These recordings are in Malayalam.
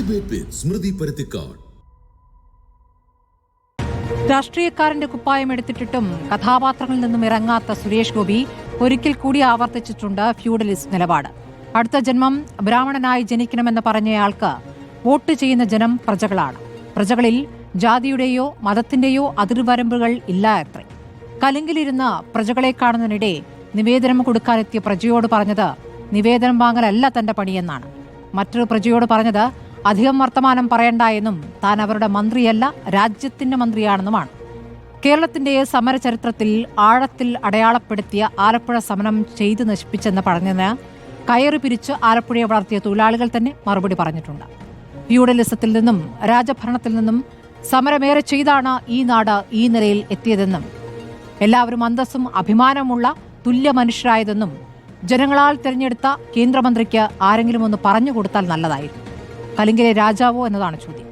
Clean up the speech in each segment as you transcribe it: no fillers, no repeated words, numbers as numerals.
ഡിബേറ്റ് വിത്ത് സ്മൃതി പരുത്തിക്കാട്. രാഷ്ട്രീയക്കാരന്റെ കുപ്പായം എടുത്തിട്ടിട്ടും കഥാപാത്രങ്ങളിൽ നിന്നും ഇറങ്ങാത്ത സുരേഷ് ഗോപി ഒരിക്കൽ കൂടി ആവർത്തിച്ചിട്ടുണ്ട് ഫ്യൂഡലിസ്റ്റ് നിലപാട്. അടുത്ത ജന്മം ബ്രാഹ്മണനായി ജനിക്കണമെന്ന് പറഞ്ഞയാൾക്ക് വോട്ട് ചെയ്യുന്ന ജനം പ്രജകളാണ്. പ്രജകളിൽ ജാതിയുടെയോ മതത്തിന്റെയോ അതിർവരമ്പുകൾ ഇല്ല അത്രേ. കലുങ്കിലിരുന്ന് പ്രജകളെ കാണുന്നതിനിടെ നിവേദനം കൊടുക്കാനെത്തിയ പ്രജയോട് പറഞ്ഞത് നിവേദനം വാങ്ങലല്ല തന്റെ പണിയെന്നാണ്. മറ്റൊരു പ്രജയോട് പറഞ്ഞത് അധികം വർത്തമാനം പറയണ്ട എന്നും താൻ അവരുടെ മന്ത്രിയല്ല രാജ്യത്തിന്റെ മന്ത്രിയാണെന്നുമാണ്. കേരളത്തിന്റെ സമര ചരിത്രത്തിൽ ആഴത്തിൽ അടയാളപ്പെടുത്തിയ ആലപ്പുഴ സമരം ചെയ്തു നശിപ്പിച്ചെന്ന് പറഞ്ഞതിന് കയറ് പിരിച്ച് ആലപ്പുഴയെ വളർത്തിയ തൊഴിലാളികൾ തന്നെ മറുപടി പറഞ്ഞിട്ടുണ്ട്. ഫ്യൂഡലിസത്തിൽ നിന്നും രാജഭരണത്തിൽ നിന്നും സമരമേറെ ചെയ്താണ് ഈ നാട് ഈ നിലയിൽ എത്തിയതെന്നും എല്ലാവരും അന്തസ്സും അഭിമാനമുള്ള തുല്യ മനുഷ്യരായതെന്നും ജനങ്ങളാൽ തിരഞ്ഞെടുത്ത കേന്ദ്രമന്ത്രിക്ക് ആരെങ്കിലും ഒന്ന് പറഞ്ഞു കൊടുത്താൽ നല്ലതായിരുന്നു. കലിംഗിലെ രാജാവോ എന്നതാണ് ചോദ്യം.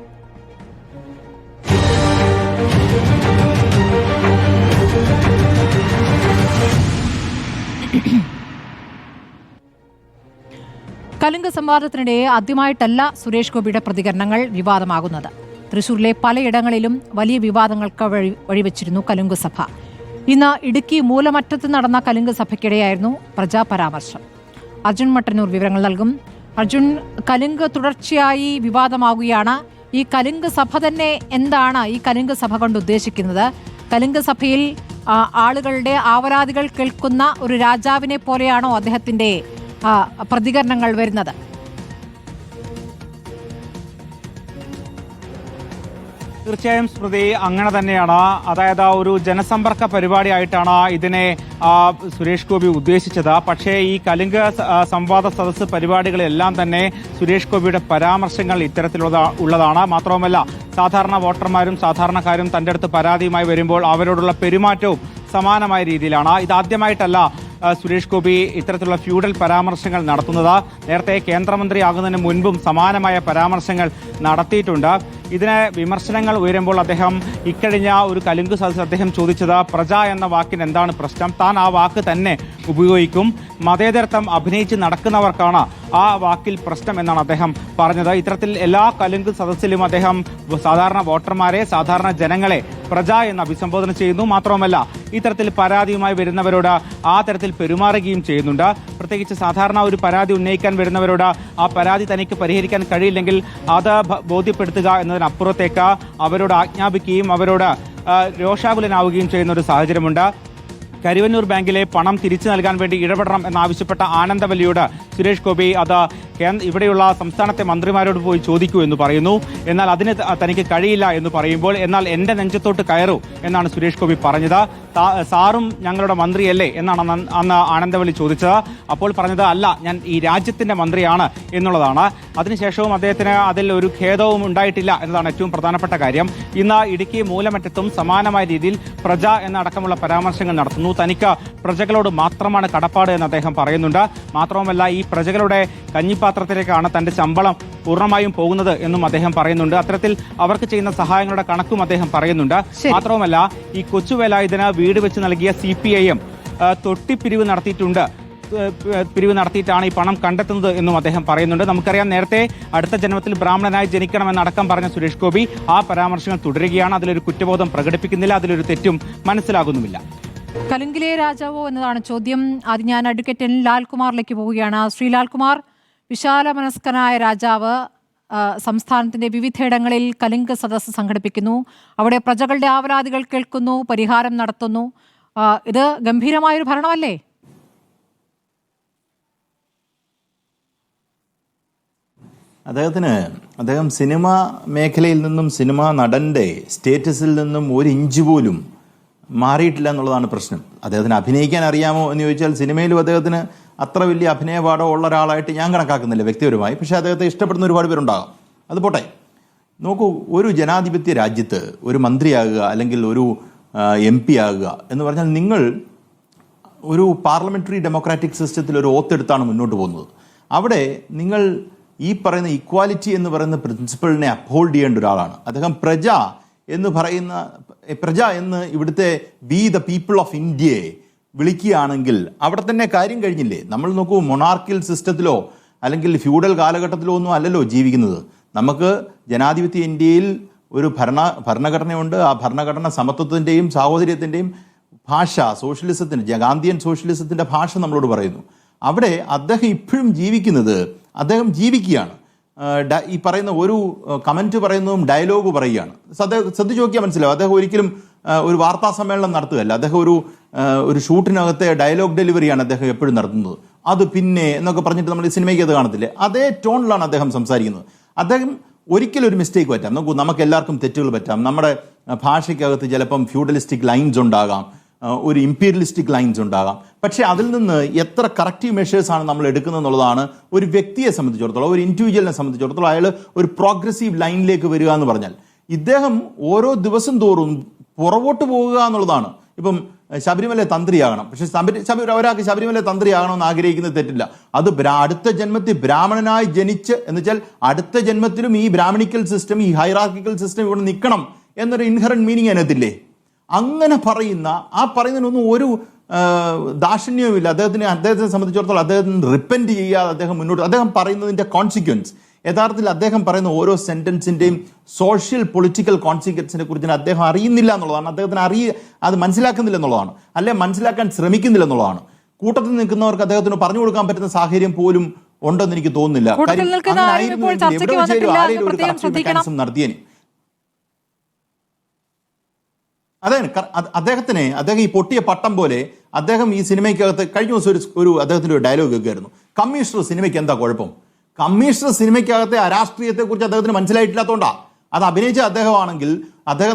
കലുങ്ക് സംവാദത്തിനിടെ ആദ്യമായിട്ടല്ല സുരേഷ് ഗോപിയുടെ പ്രതികരണങ്ങൾ വിവാദമാകുന്നത്. തൃശൂരിലെ പലയിടങ്ങളിലും വലിയ വിവാദങ്ങൾക്ക് വഴിവെച്ചിരുന്നു കലുങ്ക് സഭ. ഇന്ന് ഇടുക്കി മൂലമറ്റത്ത് നടന്ന കലുങ്ക് സഭയ്ക്കിടെയായിരുന്നു പ്രജാപരാമർശം. അർജുൻ മട്ടന്നൂർ വിവരങ്ങൾ നൽകും. അർജുൻ, കലുങ്ക് തുടർച്ചയായി വിവാദമാകുകയാണ്. ഈ കലുങ്ക് സഭ തന്നെ എന്താണ് ഈ കലുങ്ക് സഭ കൊണ്ട് ഉദ്ദേശിക്കുന്നത്? കലുങ്ക് സഭയിൽ ആളുകളുടെ ആവലാതികൾ കേൾക്കുന്ന ഒരു രാജാവിനെ പോലെയാണോ അദ്ദേഹത്തിന്റെ പ്രതികരണങ്ങൾ വരുന്നത്? തീർച്ചയായും സ്മൃതി, അങ്ങനെ തന്നെയാണ്. അതായത് ഒരു ജനസമ്പർക്ക പരിപാടിയായിട്ടാണ് ഇതിനെ സുരേഷ് ഗോപി ഉദ്ദേശിച്ചത്. പക്ഷേ ഈ കലുങ്ക് സംവാദ സദസ്സ് പരിപാടികളെല്ലാം തന്നെ സുരേഷ് ഗോപിയുടെ പരാമർശങ്ങൾ ഇത്തരത്തിലുള്ളതാണ്. മാത്രവുമല്ല, സാധാരണ വോട്ടർമാരും സാധാരണക്കാരും തന്റെ അടുത്ത് പരാതിയുമായി വരുമ്പോൾ അവരോടുള്ള പെരുമാറ്റവും സമാനമായ രീതിയിലാണ്. ഇതാദ്യമായിട്ടല്ല സുരേഷ് ഗോപി ഇത്തരത്തിലുള്ള ഫ്യൂഡൽ പരാമർശങ്ങൾ നടത്തുന്നത്. നേരത്തെ കേന്ദ്രമന്ത്രിയാകുന്നതിന് മുൻപും സമാനമായ പരാമർശങ്ങൾ നടത്തിയിട്ടുണ്ട്. ഇതിന് വിമർശനങ്ങൾ ഉയരുമ്പോൾ അദ്ദേഹം ഇക്കഴിഞ്ഞ ഒരു കലുങ്ക് സദസ്സിൽ അദ്ദേഹം ചോദിച്ചത് പ്രജ എന്ന വാക്കിന് എന്താണ് പ്രശ്നം, താൻ ആ വാക്ക് തന്നെ ഉപയോഗിക്കും, മതേതരത്വം അഭിനയിച്ച് നടക്കുന്നവർക്കാണ് ആ വാക്കിൽ പ്രശ്നം എന്നാണ് അദ്ദേഹം പറഞ്ഞത്. ഇത്തരത്തിൽ എല്ലാ കലുങ്ക് സദസ്സിലും അദ്ദേഹം സാധാരണ വോട്ടർമാരെ സാധാരണ ജനങ്ങളെ പ്രജ എന്ന് അഭിസംബോധന ചെയ്യുന്നു. മാത്രവുമല്ല, ഇത്തരത്തിൽ പരാതിയുമായി വരുന്നവരോട് ആ തരത്തിൽ പെരുമാറുകയും ചെയ്യുന്നുണ്ട്. പ്രത്യേകിച്ച് സാധാരണ ഒരു പരാതി ഉന്നയിക്കാൻ വരുന്നവരോട് ആ പരാതി തനിക്ക് പരിഹരിക്കാൻ കഴിയില്ലെങ്കിൽ അത് ബോധ്യപ്പെടുത്തുക എന്നതിനപ്പുറത്തേക്ക് അവരോട് ആജ്ഞാപിക്കുകയും അവരോട് രോഷാകുലനാവുകയും ചെയ്യുന്ന ഒരു സാഹചര്യമുണ്ട്. കരുവന്നൂർ ബാങ്കിലെ പണം തിരിച്ചു നൽകാൻ വേണ്ടി ഇടപെടണം എന്നാവശ്യപ്പെട്ട ആനന്ദവല്ലിയോട് സുരേഷ് ഗോപി അത് ഇവിടെയുള്ള സംസ്ഥാനത്തെ മന്ത്രിമാരോട് പോയി ചോദിക്കൂ എന്ന് പറയുന്നു. എന്നാൽ അതിന് തനിക്ക് കഴിയില്ല എന്ന് പറയുമ്പോൾ എന്നാൽ എന്റെ നെഞ്ചത്തോട്ട് കയറൂ എന്നാണ് സുരേഷ് ഗോപി പറഞ്ഞത്. സാറും ഞങ്ങളുടെ മന്ത്രിയല്ലേ എന്നാണ് അന്ന് ആനന്ദവല്ലി ചോദിച്ചത്. അപ്പോൾ പറഞ്ഞത് അല്ല, ഞാൻ ഈ രാജ്യത്തിന്റെ മന്ത്രിയാണ് എന്നുള്ളതാണ്. അതിനുശേഷവും അദ്ദേഹത്തിന് അതിൽ ഒരു ഖേദവും ഉണ്ടായിട്ടില്ല എന്നതാണ് ഏറ്റവും പ്രധാനപ്പെട്ട കാര്യം. ഇന്ന് ഇടുക്കി മൂലമറ്റത്തും സമാനമായ രീതിയിൽ പ്രജ എന്നടക്കമുള്ള പരാമർശങ്ങൾ നടത്തുന്നു. തനിക്ക് പ്രജകളോട് മാത്രമാണ് കടപ്പാട് എന്ന് അദ്ദേഹം പറയുന്നുണ്ട്. മാത്രവുമല്ല, ഈ പ്രജകളുടെ കഞ്ഞിപ്പാത്രത്തിലേക്കാണ് തന്റെ ശമ്പളം പൂർണ്ണമായും പോകുന്നത് എന്നും അദ്ദേഹം പറയുന്നുണ്ട്. അത്തരത്തിൽ അവർക്ക് ചെയ്യുന്ന സഹായങ്ങളുടെ കണക്കും അദ്ദേഹം പറയുന്നുണ്ട്. മാത്രവുമല്ല, ഈ കൊച്ചുവേലായുധന് വീട് വെച്ച് നൽകിയ CPIM തൊട്ടിപ്പിരിവ് നടത്തിയിട്ടാണ് ഈ പണം കണ്ടെത്തുന്നത് എന്നും അദ്ദേഹം പറയുന്നുണ്ട്. നമുക്കറിയാം, നേരത്തെ അടുത്ത ജന്മത്തിൽ ബ്രാഹ്മണനായി ജനിക്കണമെന്നടക്കം പറഞ്ഞ സുരേഷ് ഗോപി ആ പരാമർശങ്ങൾ തുടരുകയാണ്. അതിലൊരു കുറ്റബോധം പ്രകടിപ്പിക്കുന്നില്ല, അതിലൊരു തെറ്റും മനസ്സിലാകുന്നുമില്ല. കലുങ്കിലെ രാജാവോ എന്നതാണ് ചോദ്യം. ആദ്യം ഞാൻ അഡ്വക്കേറ്റ് ലാൽകുമാറിലേക്ക് പോവുകയാണ്. ശ്രീ ലാൽകുമാർ, വിശാല മനസ്കനായ രാജാവ് സംസ്ഥാനത്തിന്റെ വിവിധയിടങ്ങളിൽ കലുങ്ക് സദസ്സ് സംഘടിപ്പിക്കുന്നു. അവിടെ പ്രജകളുടെ ആവലാതികൾ കേൾക്കുന്നു, പരിഹാരം നടത്തുന്നു. ഇത് ഗംഭീരമായൊരു ഭരണമല്ലേ? അദ്ദേഹം സിനിമ മേഖലയിൽ നിന്നും സിനിമാ നടന്റെ സ്റ്റേറ്റസിൽ നിന്നും ഒരു ഇഞ്ച് പോലും മാറിയിട്ടില്ല എന്നുള്ളതാണ് പ്രശ്നം. അദ്ദേഹത്തിന് അഭിനയിക്കാൻ അറിയാമോ എന്ന് ചോദിച്ചാൽ സിനിമയിലും അദ്ദേഹത്തിന് അത്ര വലിയ അഭിനയപാഠം ഉള്ള ഒരാളായിട്ട് ഞാൻ കണക്കാക്കുന്നില്ല വ്യക്തിപരമായി. പക്ഷേ അദ്ദേഹത്തെ ഇഷ്ടപ്പെടുന്ന ഒരുപാട് പേരുണ്ടാകാം. അത് പോട്ടെ. നോക്കൂ, ഒരു ജനാധിപത്യ രാജ്യത്ത് ഒരു മന്ത്രിയാകുക അല്ലെങ്കിൽ ഒരു MP ആകുക എന്ന് പറഞ്ഞാൽ നിങ്ങൾ ഒരു പാർലമെന്ററി ഡെമോക്രാറ്റിക് സിസ്റ്റത്തിൽ ഒരു ഓത്തെടുത്താണ് മുന്നോട്ട് പോകുന്നത്. അവിടെ നിങ്ങൾ ഈ പറയുന്ന ഇക്വാലിറ്റി എന്ന് പറയുന്ന പ്രിൻസിപ്പിളിനെ അപ്ഹോൾഡ് ചെയ്യേണ്ട ഒരാളാണ് അദ്ദേഹം. പ്രജ എന്ന് ഇവിടുത്തെ വി ദ പീപ്പിൾ ഓഫ് ഇന്ത്യയെ വിളിക്കുകയാണെങ്കിൽ അവിടെ തന്നെ കാര്യം കഴിഞ്ഞില്ലേ? നമ്മൾ നോക്കൂ, മൊണാർക്കിയൽ സിസ്റ്റത്തിലോ അല്ലെങ്കിൽ ഫ്യൂഡൽ കാലഘട്ടത്തിലോ ഒന്നും അല്ലല്ലോ ജീവിക്കുന്നത്. നമുക്ക് ജനാധിപത്യ ഇന്ത്യയിൽ ഒരു ഭരണഘടനയുണ്ട്. ആ ഭരണഘടന സമത്വത്തിൻ്റെയും സാഹോദര്യത്തിൻ്റെയും ഭാഷ, സോഷ്യലിസത്തിൻ്റെ, ഗാന്ധിയൻ സോഷ്യലിസത്തിൻ്റെ ഭാഷ നമ്മളോട് പറയുന്നു. അവിടെ അദ്ദേഹം ഇപ്പോഴും അദ്ദേഹം ജീവിക്കുകയാണ്. ഈ പറയുന്ന ഒരു കമൻറ്റ് പറയുന്നതും ഡയലോഗ് പറയുകയാണ്. ശ്രദ്ധിച്ച് നോക്കിയാൽ മനസ്സിലാവും. അദ്ദേഹം ഒരിക്കലും ഒരു വാർത്താ സമ്മേളനം നടത്തുകയല്ല. അദ്ദേഹം ഒരു ഷൂട്ടിനകത്തെ ഡയലോഗ് ഡെലിവറിയാണ് അദ്ദേഹം എപ്പോഴും നടത്തുന്നത്. അത് പിന്നെ എന്നൊക്കെ പറഞ്ഞിട്ട് നമ്മൾ ഈ സിനിമയ്ക്ക് അത് കാണത്തില്ലേ, അതേ ടോണിലാണ് അദ്ദേഹം സംസാരിക്കുന്നത്. അദ്ദേഹം ഒരിക്കലും ഒരു മിസ്റ്റേക്ക് പറ്റാം. നമുക്ക് എല്ലാവർക്കും തെറ്റുകൾ പറ്റാം. നമ്മുടെ ഭാഷയ്ക്കകത്ത് ചിലപ്പം ഫ്യൂഡലിസ്റ്റിക് ലൈൻസ് ഉണ്ടാകാം, ഒരു ഇമ്പീരിയലിസ്റ്റിക് ലൈൻസ് ഉണ്ടാകാം. പക്ഷേ അതിൽ നിന്ന് എത്ര കറക്റ്റീവ് മെഷേഴ്സാണ് നമ്മൾ എടുക്കുന്നത് എന്നുള്ളതാണ് ഒരു വ്യക്തിയെ സംബന്ധിച്ചിടത്തോളം, ഒരു ഇൻഡിവിജ്വലിനെ സംബന്ധിച്ചിടത്തോളം അയാൾ ഒരു പ്രോഗ്രസീവ് ലൈനിലേക്ക് വരിക എന്ന് പറഞ്ഞാൽ. ഇദ്ദേഹം ഓരോ ദിവസം തോറും പുറകോട്ട് പോകുക എന്നുള്ളതാണ്. ഇപ്പം ശബരിമല തന്ത്രിയാകണം, പക്ഷെ ഒരാൾക്ക് ശബരിമല തന്ത്രിയാകണമെന്ന് ആഗ്രഹിക്കുന്നത് തെറ്റില്ല. അത് അടുത്ത ജന്മത്തിൽ ബ്രാഹ്മണനായി ജനിച്ച് എന്ന് വെച്ചാൽ അടുത്ത ജന്മത്തിലും ഈ ബ്രാഹ്മണിക്കൽ സിസ്റ്റം, ഈ ഹൈറാർക്കിക്കൽ സിസ്റ്റം ഇവിടെ നിൽക്കണം എന്നൊരു ഇൻഹറന്റ് മീനിങ് അതിനകത്തില്ലേ? അങ്ങനെ പറയുന്നതിനൊന്നും ഒരു ദാക്ഷിണ്യവുമില്ല. അദ്ദേഹത്തെ സംബന്ധിച്ചിടത്തോളം അദ്ദേഹത്തിന് റിപ്പൻറ്റ് ചെയ്യാതെ അദ്ദേഹം മുന്നോട്ട്, അദ്ദേഹം പറയുന്നതിൻ്റെ കോൺസിക്വൻസ്, യഥാർത്ഥത്തിൽ അദ്ദേഹം പറയുന്ന ഓരോ സെന്റൻസിന്റെയും സോഷ്യൽ പൊളിറ്റിക്കൽ കോൺസിക്വൻസിനെ കുറിച്ച് അദ്ദേഹം അറിയുന്നില്ല എന്നുള്ളതാണ്. അദ്ദേഹത്തിന് അത് മനസ്സിലാക്കുന്നില്ല എന്നുള്ളതാണ്, അല്ലെ മനസ്സിലാക്കാൻ ശ്രമിക്കുന്നില്ല എന്നുള്ളതാണ്. കൂട്ടത്തിൽ നിൽക്കുന്നവർക്ക് അദ്ദേഹത്തിന് പറഞ്ഞു കൊടുക്കാൻ പറ്റുന്ന സാഹചര്യം പോലും ഉണ്ടെന്ന് എനിക്ക് തോന്നുന്നില്ല. നടത്തിയേനെ അദ്ദേഹം ഈ പൊട്ടിയ പട്ടം പോലെ അദ്ദേഹം ഈ സിനിമയ്ക്കകത്ത് കഴിഞ്ഞ ദിവസം അദ്ദേഹത്തിന്റെ ഒരു ഡയലോഗ് കേൾക്കുമായിരുന്നു. കമ്മീഷണർ സിനിമയ്ക്ക് എന്താ കുഴപ്പം? കമ്മീഷണർ സിനിമയ്ക്കകത്തെ അരാഷ്ട്രീയത്തെക്കുറിച്ച് അദ്ദേഹത്തിന് മനസ്സിലായിട്ടില്ലാത്തതുകൊണ്ടാണ്. അത് അഭിനയിച്ച അദ്ദേഹമാണെങ്കിൽ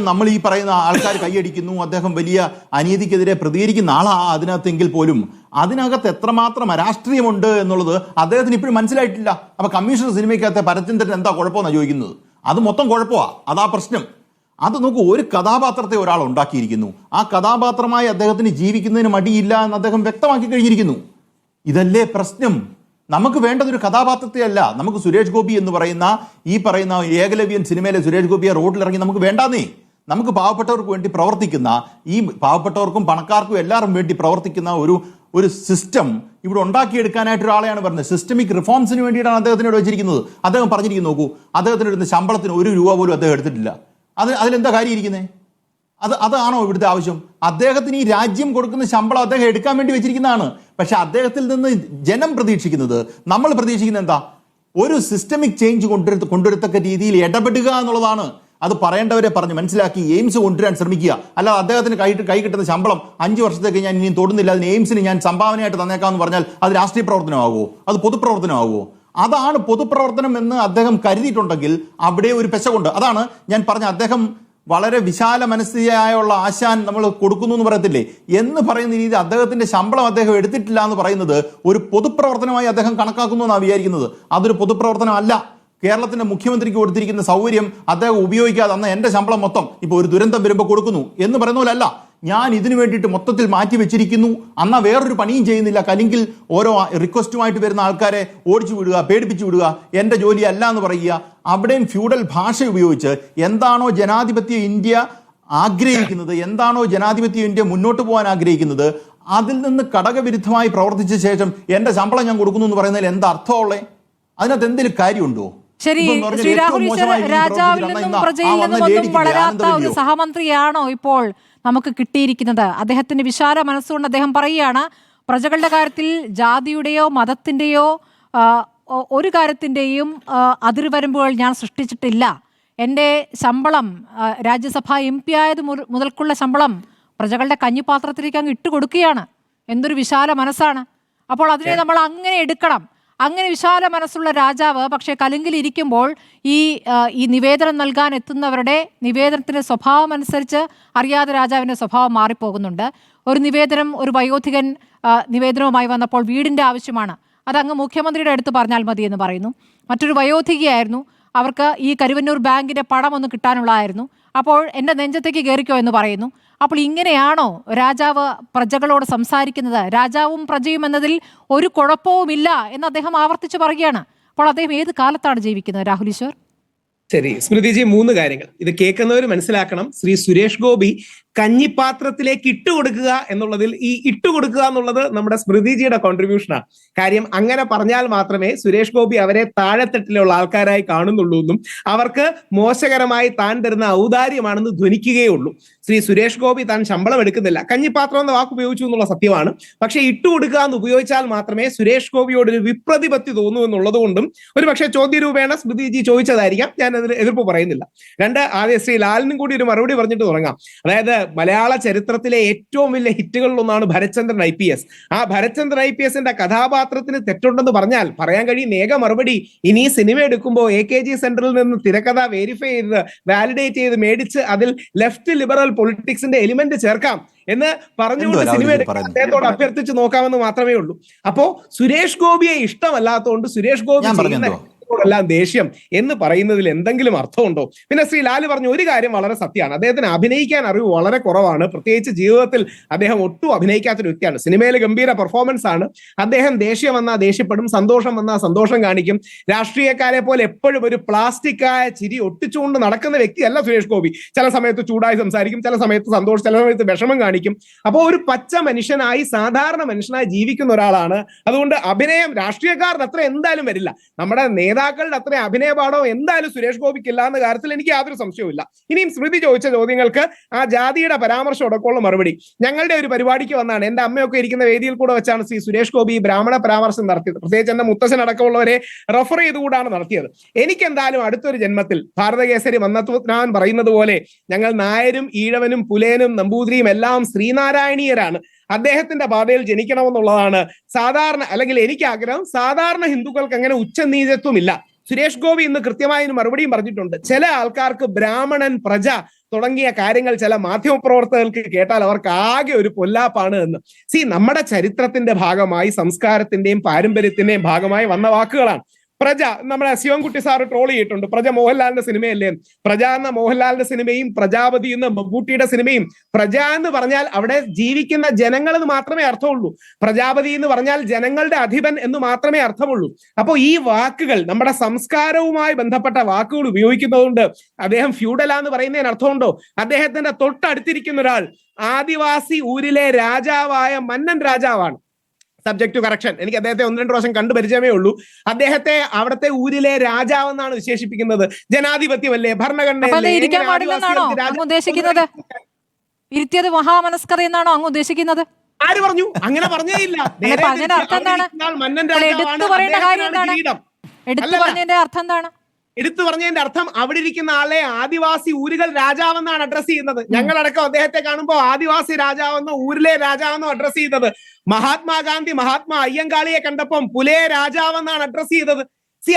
നമ്മൾ ഈ പറയുന്ന ആൾക്കാർ കൈയടിക്കുന്നു, അദ്ദേഹം വലിയ അനീതിക്കെതിരെ പ്രതികരിക്കുന്ന ആളാണ് അതിനകത്തെങ്കിൽ പോലും അതിനകത്ത് എത്രമാത്രം അരാഷ്ട്രീയമുണ്ട് എന്നുള്ളത് അദ്ദേഹത്തിന് ഇപ്പോഴും മനസ്സിലായിട്ടില്ല. അപ്പൊ കമ്മീഷണർ സിനിമയ്ക്കകത്തെ പരചന്ദ്രൻ എന്താ കുഴപ്പമെന്നാണ് ചോദിക്കുന്നത്. അത് മൊത്തം കുഴപ്പമാണ്, അതാ പ്രശ്നം. അത് നോക്കൂ, ഒരു കഥാപാത്രത്തെ ഒരാൾ ഉണ്ടാക്കിയിരിക്കുന്നു, ആ കഥാപാത്രമായി അദ്ദേഹത്തിന് ജീവിക്കുന്നതിന് മടിയില്ല എന്ന് അദ്ദേഹം വ്യക്തമാക്കി കഴിഞ്ഞിരിക്കുന്നു. ഇതല്ലേ പ്രശ്നം? നമുക്ക് വേണ്ടത് ഒരു കഥാപാത്രത്തെ അല്ല. നമുക്ക് സുരേഷ് ഗോപി എന്ന് പറയുന്ന ഈ പറയുന്ന ഏകലവ്യൻ സിനിമയിലെ സുരേഷ് ഗോപിയെ റോഡിലിറങ്ങി നമുക്ക് വേണ്ടാന്നേ. നമുക്ക് പാവപ്പെട്ടവർക്ക് വേണ്ടി പ്രവർത്തിക്കുന്ന, ഈ പാവപ്പെട്ടവർക്കും പണക്കാർക്കും എല്ലാവരും വേണ്ടി പ്രവർത്തിക്കുന്ന ഒരു സിസ്റ്റം ഇവിടെ ഉണ്ടാക്കിയെടുക്കാനായിട്ട് ഒരാളെയാണ് പറഞ്ഞത്. സിസ്റ്റമിക് റിഫോംസിന് വേണ്ടിയിട്ടാണ് അദ്ദേഹത്തിനോട് വെച്ചിരിക്കുന്നത്. അദ്ദേഹം പറഞ്ഞിരിക്കുന്നു, നോക്കൂ, അദ്ദേഹത്തിന് ഇടുന്ന ശമ്പളത്തിന് 1 രൂപ പോലും അദ്ദേഹം എടുത്തിട്ടില്ല. അതിലെന്താ കാര്യം ഇരിക്കുന്നത്? അതാണോ ഇവിടുത്തെ ആവശ്യം? അദ്ദേഹത്തിന് ഈ രാജ്യം കൊടുക്കുന്ന ശമ്പളം അദ്ദേഹം എടുക്കാൻ വേണ്ടി വെച്ചിരിക്കുന്നതാണ്. പക്ഷെ അദ്ദേഹത്തിൽ നിന്ന് ജനം പ്രതീക്ഷിക്കുന്നത്, നമ്മൾ പ്രതീക്ഷിക്കുന്നത് എന്താ? ഒരു സിസ്റ്റമിക് ചേഞ്ച് കൊണ്ടുവരത്തക്ക രീതിയിൽ ഇടപെടുക എന്നുള്ളതാണ്. അത് പറയേണ്ടവരെ പറഞ്ഞ് മനസ്സിലാക്കി എയിംസ് കൊണ്ടുവരാൻ ശ്രമിക്കുക. അല്ലാതെ അദ്ദേഹത്തിന് കൈ കിട്ടുന്ന ശമ്പളം 5 വർഷത്തേക്ക് ഞാൻ ഇനിയും തൊടുന്നില്ല, അതിന് എയിംസിന് ഞാൻ സംഭാവനയായിട്ട് തന്നേക്കാമെന്ന് പറഞ്ഞാൽ അത് രാഷ്ട്രീയ പ്രവർത്തനമാകുമോ? അത് പൊതുപ്രവർത്തനമാകുമോ? അതാണ് പൊതുപ്രവർത്തനം എന്ന് അദ്ദേഹം കരുതിയിട്ടുണ്ടെങ്കിൽ അവിടെ ഒരു പെശകുണ്ട്. അതാണ് ഞാൻ പറഞ്ഞ, അദ്ദേഹം വളരെ വിശാല മനസ്ഥിതിയായുള്ള ആശാൻ നമ്മൾ കൊടുക്കുന്നു എന്ന് പറയത്തില്ലേ എന്ന് പറയുന്ന രീതി അദ്ദേഹത്തിന്റെ ശമ്പളം അദ്ദേഹം എടുത്തിട്ടില്ല എന്ന് പറയുന്നത് ഒരു പൊതുപ്രവർത്തനമായി അദ്ദേഹം കണക്കാക്കുന്നു എന്നാണ് വിചാരിക്കുന്നത്. അതൊരു പൊതുപ്രവർത്തനം അല്ല. കേരളത്തിന്റെ മുഖ്യമന്ത്രിക്ക് കൊടുത്തിരിക്കുന്ന സൗകര്യം അദ്ദേഹം ഉപയോഗിക്കാതെ അന്ന് എന്റെ ശമ്പളം മൊത്തം ഇപ്പോൾ ഒരു ദുരന്തം വരുമ്പോൾ കൊടുക്കുന്നു എന്ന് പറയുന്ന പോലെ അല്ല. ഞാൻ ഇതിനു വേണ്ടിയിട്ട് മൊത്തത്തിൽ മാറ്റി വെച്ചിരിക്കുന്നു, അന്നാ വേറൊരു പണിയും ചെയ്യുന്നില്ല, അല്ലെങ്കിൽ ഓരോ റിക്വസ്റ്റുമായിട്ട് വരുന്ന ആൾക്കാരെ ഓടിച്ചു വിടുക, പേടിപ്പിച്ചു വിടുക, എൻ്റെ ജോലി അല്ല എന്ന് പറയുക. അവിടെയും ഫ്യൂഡൽ ഭാഷ ഉപയോഗിച്ച് എന്താണോ ജനാധിപത്യ ഇന്ത്യ ആഗ്രഹിക്കുന്നത്, എന്താണോ ജനാധിപത്യ ഇന്ത്യ മുന്നോട്ട് പോകാൻ ആഗ്രഹിക്കുന്നത്, അതിൽ നിന്ന് ഘടകവിരുദ്ധമായി പ്രവർത്തിച്ച ശേഷം എൻ്റെ ശമ്പളം ഞാൻ കൊടുക്കുന്നു എന്ന് പറയുന്നതിൽ എന്താ അർത്ഥമുള്ളേ? അതിനകത്ത് എന്തെങ്കിലും കാര്യമുണ്ടോ? ശരി, ശ്രീ രാഹുൽ ഈശ്വർ, രാജാവിൽ നിന്നും പ്രജയിൽ നിന്നും ഒന്നും വളരാത്ത ഒരു സഹമന്ത്രിയാണോ ഇപ്പോൾ നമുക്ക് കിട്ടിയിരിക്കുന്നത്? അദ്ദേഹത്തിന്റെ വിശാല മനസ്സുകൊണ്ട് അദ്ദേഹം പറയുകയാണ്, പ്രജകളുടെ കാര്യത്തിൽ ജാതിയുടെയോ മതത്തിന്റെയോ ഒരു കാര്യത്തിന്റെയും അതിർവരമ്പുകൾ ഞാൻ സൃഷ്ടിച്ചിട്ടില്ല. എൻ്റെ ശമ്പളം രാജ്യസഭാ MP ആയത് മുതൽക്കുള്ള ശമ്പളം പ്രജകളുടെ കഞ്ഞിപ്പാത്രത്തിലേക്ക് അങ്ങ് ഇട്ടുകൊടുക്കുകയാണ്. എന്തൊരു വിശാല മനസ്സാണ്! അപ്പോൾ അതിനെ നമ്മൾ അങ്ങനെ എടുക്കണം. അങ്ങനെ വിശാല മനസ്സുള്ള രാജാവ് പക്ഷേ കലുങ്കിലിരിക്കുമ്പോൾ ഈ നിവേദനം നൽകാൻ എത്തുന്നവരുടെ നിവേദനത്തിൻ്റെ സ്വഭാവം അനുസരിച്ച് അറിയാതെ രാജാവിൻ്റെ സ്വഭാവം മാറിപ്പോകുന്നുണ്ട്. ഒരു നിവേദനം, ഒരു വയോധികൻ നിവേദനവുമായി വന്നപ്പോൾ വീടിൻ്റെ ആവശ്യമാണ്, അതങ്ങ് മുഖ്യമന്ത്രിയുടെ അടുത്ത് പറഞ്ഞാൽ മതി എന്ന് പറയുന്നു. മറ്റൊരു വയോധികയായിരുന്നു, അവർക്ക് ഈ കരുവന്നൂർ ബാങ്കിൻ്റെ പണം ഒന്ന് കിട്ടാനുള്ളതായിരുന്നു, അപ്പോൾ എൻ്റെ നെഞ്ചത്തേക്ക് കയറിക്കോ എന്ന് പറയുന്നു. അപ്പോൾ ഇങ്ങനെയാണോ രാജാവ് പ്രജകളോട് സംസാരിക്കുന്നത്? രാജാവും പ്രജയും എന്നതിൽ ഒരു കുഴപ്പവുമില്ല എന്ന് അദ്ദേഹം ആവർത്തിച്ച് പറയുകയാണ്. അപ്പോൾ അദ്ദേഹം ഏത് കാലത്താണ് ജീവിക്കുന്നത്, രാഹുൽ ഈശ്വർ? ശരി സ്മൃതിജി, 3 കാര്യങ്ങൾ ഇത് കേൾക്കുന്നവർ മനസ്സിലാക്കണം. ശ്രീ സുരേഷ് ഗോപി കഞ്ഞിപ്പാത്രത്തിലേക്ക് ഇട്ടുകൊടുക്കുക എന്നുള്ളതിൽ ഈ ഇട്ടുകൊടുക്കുക എന്നുള്ളത് നമ്മുടെ സ്മൃതിജിയുടെ കോൺട്രിബ്യൂഷനാണ്. കാര്യം അങ്ങനെ പറഞ്ഞാൽ മാത്രമേ സുരേഷ് ഗോപി അവരെ താഴെത്തട്ടിലുള്ള ആൾക്കാരായി കാണുന്നുള്ളൂ എന്നും അവർക്ക് മോശകരമായി താൻ തരുന്ന ഔദാര്യമാണെന്ന് ധ്വനിക്കുകയുള്ളൂ. ശ്രീ സുരേഷ് ഗോപി താൻ ശമ്പളം എടുക്കുന്നില്ല, കഞ്ഞിപ്പാത്രം എന്ന വാക്ക് ഉപയോഗിച്ചു എന്നുള്ള സത്യമാണ്. പക്ഷെ ഇട്ടുകൊടുക്കുക എന്ന് ഉപയോഗിച്ചാൽ മാത്രമേ സുരേഷ് ഗോപിയോട് ഒരു വിപ്രതിപത്തി തോന്നൂ എന്നുള്ളത് കൊണ്ടും ഒരു പക്ഷേ ചോദ്യരൂപേണ സ്മൃതിജി ചോദിച്ചതായിരിക്കാം. ഞാൻ അതിന് എതിർപ്പ് പറയുന്നില്ല. ആദ്യം ശ്രീ ലാലിനും കൂടി ഒരു മറുപടി പറഞ്ഞിട്ട് തുടങ്ങാം. അതായത് മലയാള ചരിത്രത്തിലെ ഏറ്റവും വലിയ ഹിറ്റുകളിലൊന്നാണ് ഭരത്ചന്ദ്രൻ IPS. ആ ഭരത്ചന്ദ്രൻ IPSന്റെ കഥാപാത്രത്തിന് തെറ്റുണ്ടെന്ന് പറഞ്ഞാൽ പറയാൻ കഴിയും ഏക മറുപടി, ഇനി സിനിമ എടുക്കുമ്പോൾ AKG സെന്ററിൽ നിന്ന് തിരക്കഥ വെരിഫൈ ചെയ്ത് വാലിഡേറ്റ് ചെയ്ത് മേടിച്ച് അതിൽ ലെഫ്റ്റ് ലിബറൽ പൊളിറ്റിക്സിന്റെ എലിമെന്റ് ചേർക്കാം എന്ന് പറഞ്ഞുകൊണ്ട് സിനിമ എടുക്കാൻ അദ്ദേഹത്തോട് അഭ്യർത്ഥിച്ച് നോക്കാമെന്ന് മാത്രമേ ഉള്ളൂ. അപ്പോ സുരേഷ് ഗോപിയെ ഇഷ്ടമല്ലാത്തതുകൊണ്ട് സുരേഷ് ഗോപി എല്ലാം ദേഷ്യം എന്ന് പറയുന്നതിൽ എന്തെങ്കിലും അർത്ഥമുണ്ടോ? പിന്നെ ശ്രീ ലാല് പറഞ്ഞ ഒരു കാര്യം വളരെ സത്യമാണ്. അദ്ദേഹത്തിന് അഭിനയിക്കാൻ അറിവ് വളരെ കുറവാണ്. പ്രത്യേകിച്ച് ജീവിതത്തിൽ അദ്ദേഹം ഒട്ടും അഭിനയിക്കാത്തൊരു വ്യക്തിയാണ്. സിനിമയിൽ ഗംഭീര പെർഫോമൻസ് ആണ്. അദ്ദേഹം ദേഷ്യം വന്നാൽ ദേഷ്യപ്പെടും, സന്തോഷം വന്നാൽ സന്തോഷം കാണിക്കും. രാഷ്ട്രീയക്കാരെ പോലെ എപ്പോഴും ഒരു പ്ലാസ്റ്റിക്കായ ചിരി ഒട്ടിച്ചുകൊണ്ട് നടക്കുന്ന വ്യക്തിയല്ല സുരേഷ് ഗോപി. ചില സമയത്ത് ചൂടായി സംസാരിക്കും, ചില സമയത്ത് സന്തോഷം, ചില സമയത്ത് വിഷമം കാണിക്കും. അപ്പോൾ ഒരു പച്ച മനുഷ്യനായി സാധാരണ മനുഷ്യനായി ജീവിക്കുന്ന ഒരാളാണ്. അതുകൊണ്ട് അഭിനയം രാഷ്ട്രീയക്കാരുടെ അത്ര എന്തായാലും വരില്ല. നമ്മുടെ നേതാക്കളുടെ അത്ര അഭിനയപാഠം എന്തായാലും സുരേഷ് ഗോപിക്ക് ഇല്ല എന്ന കാര്യത്തിൽ എനിക്ക് യാതൊരു സംശയവുമില്ല. ഇനിയും സ്മൃതി ചോദിച്ച ചോദ്യങ്ങൾക്ക് ആ ജാതിയുടെ പരാമർശം അടക്കമുള്ള മറുപടി. ഞങ്ങളുടെ ഒരു പരിപാടിക്ക് വന്നാണ്, എന്റെ അമ്മയൊക്കെ ഇരിക്കുന്ന വേദിയിൽ കൂടെ വെച്ചാണ് ശ്രീ സുരേഷ് ഗോപി ബ്രാഹ്മണ പരാമർശം നടത്തിയത്. പ്രത്യേകിച്ച് എന്റെ മുത്തശ്ശൻ അടക്കമുള്ളവരെ റെഫർ ചെയ്തുകൂടാണ് നടത്തിയത്. എനിക്ക് എന്തായാലും അടുത്തൊരു ജന്മത്തിൽ ഭാരതകേസരി മന്നത്വനാൻ പറയുന്നത് പോലെ ഞങ്ങൾ നായരും ഈഴവനും പുലേനും നമ്പൂതിരിയും എല്ലാം ശ്രീനാരായണീയരാണ്. അദ്ദേഹത്തിന്റെ പാതയിൽ ജനിക്കണമെന്നുള്ളതാണ് സാധാരണ, അല്ലെങ്കിൽ എനിക്ക് ആഗ്രഹം. സാധാരണ ഹിന്ദുക്കൾക്ക് അങ്ങനെ ഉച്ചനീചത്വമില്ല. സുരേഷ് ഗോപി ഇന്ന് കൃത്യമായി മറുപടിയും പറഞ്ഞിട്ടുണ്ട്. ചില ആൾക്കാർക്ക് ബ്രാഹ്മണൻ, പ്രജ തുടങ്ങിയ കാര്യങ്ങൾ ചില മാധ്യമപ്രവർത്തകർക്ക് കേട്ടാൽ അവർക്ക് ആകെ ഒരു പൊല്ലാപ്പാണ് എന്ന്. നമ്മുടെ ചരിത്രത്തിന്റെ ഭാഗമായി, സംസ്കാരത്തിന്റെയും പാരമ്പര്യത്തിന്റെയും ഭാഗമായി വന്ന വാക്കുകളാണ്. പ്രജ, നമ്മുടെ ശിവൻകുട്ടി സാറ് ട്രോൾ ചെയ്തിട്ടുണ്ട്. പ്രജ മോഹൻലാലിന്റെ സിനിമയല്ലേ? പ്രജ എന്ന മോഹൻലാലിന്റെ സിനിമയും പ്രജാപതി എന്ന മമ്മൂട്ടിയുടെ സിനിമയും, പ്രജ എന്ന് പറഞ്ഞാൽ അവിടെ ജീവിക്കുന്ന ജനങ്ങൾ എന്ന് മാത്രമേ അർത്ഥമുള്ളൂ. പ്രജാപതി എന്ന് പറഞ്ഞാൽ ജനങ്ങളുടെ അധിപൻ എന്ന് മാത്രമേ അർത്ഥമുള്ളൂ. അപ്പോൾ ഈ വാക്കുകൾ നമ്മുടെ സംസ്കാരവുമായി ബന്ധപ്പെട്ട വാക്കുകൾ ഉപയോഗിക്കുന്നതുകൊണ്ട് അദ്ദേഹം ഫ്യൂഡലാന്ന് പറയുന്നതിന് അർത്ഥമുണ്ടോ? അദ്ദേഹത്തിന്റെ തൊട്ടടുത്തിരിക്കുന്ന ഒരാൾ ആദിവാസി ഊരിലെ രാജാവായ മന്നൻ രാജാവാണ്. Subject to correction. എനിക്ക് അദ്ദേഹത്തെ 1-2 പ്രാവശ്യം കണ്ടു പരിചയമേ ഉള്ളൂ. അദ്ദേഹത്തെ അവിടുത്തെ ഊരിലെ രാജാവെന്നാണ് വിശേഷിപ്പിക്കുന്നത്. ജനാധിപത്യമല്ലേ, ഭരണഘടനയല്ലേ? ഉദ്ദേശിക്കുന്നത് ഇരുത്തിയത് മഹാമനസ്കത എന്നാണോ അങ്ങ് ഉദ്ദേശിക്കുന്നത്? ആര് പറഞ്ഞു? അങ്ങനെ പറഞ്ഞേ ഇല്ല. മന്നൻ എടുത്തു പറഞ്ഞതിന്റെ അർത്ഥം അവിടെ ഇരിക്കുന്ന ആളെ ആദിവാസി ഊരുകൾ രാജാവെന്നാണ് അഡ്രസ് ചെയ്യുന്നത്. ഞങ്ങളടക്കം അദ്ദേഹത്തെ കാണുമ്പോൾ ആദിവാസി രാജാവെന്നോ ഊരിലെ രാജാവെന്നോ അഡ്രസ് ചെയ്തത്. മഹാത്മാഗാന്ധി മഹാത്മാ അയ്യങ്കാളിയെ കണ്ടപ്പം പുലേ രാജാവെന്നാണ് അഡ്രസ് ചെയ്തത്.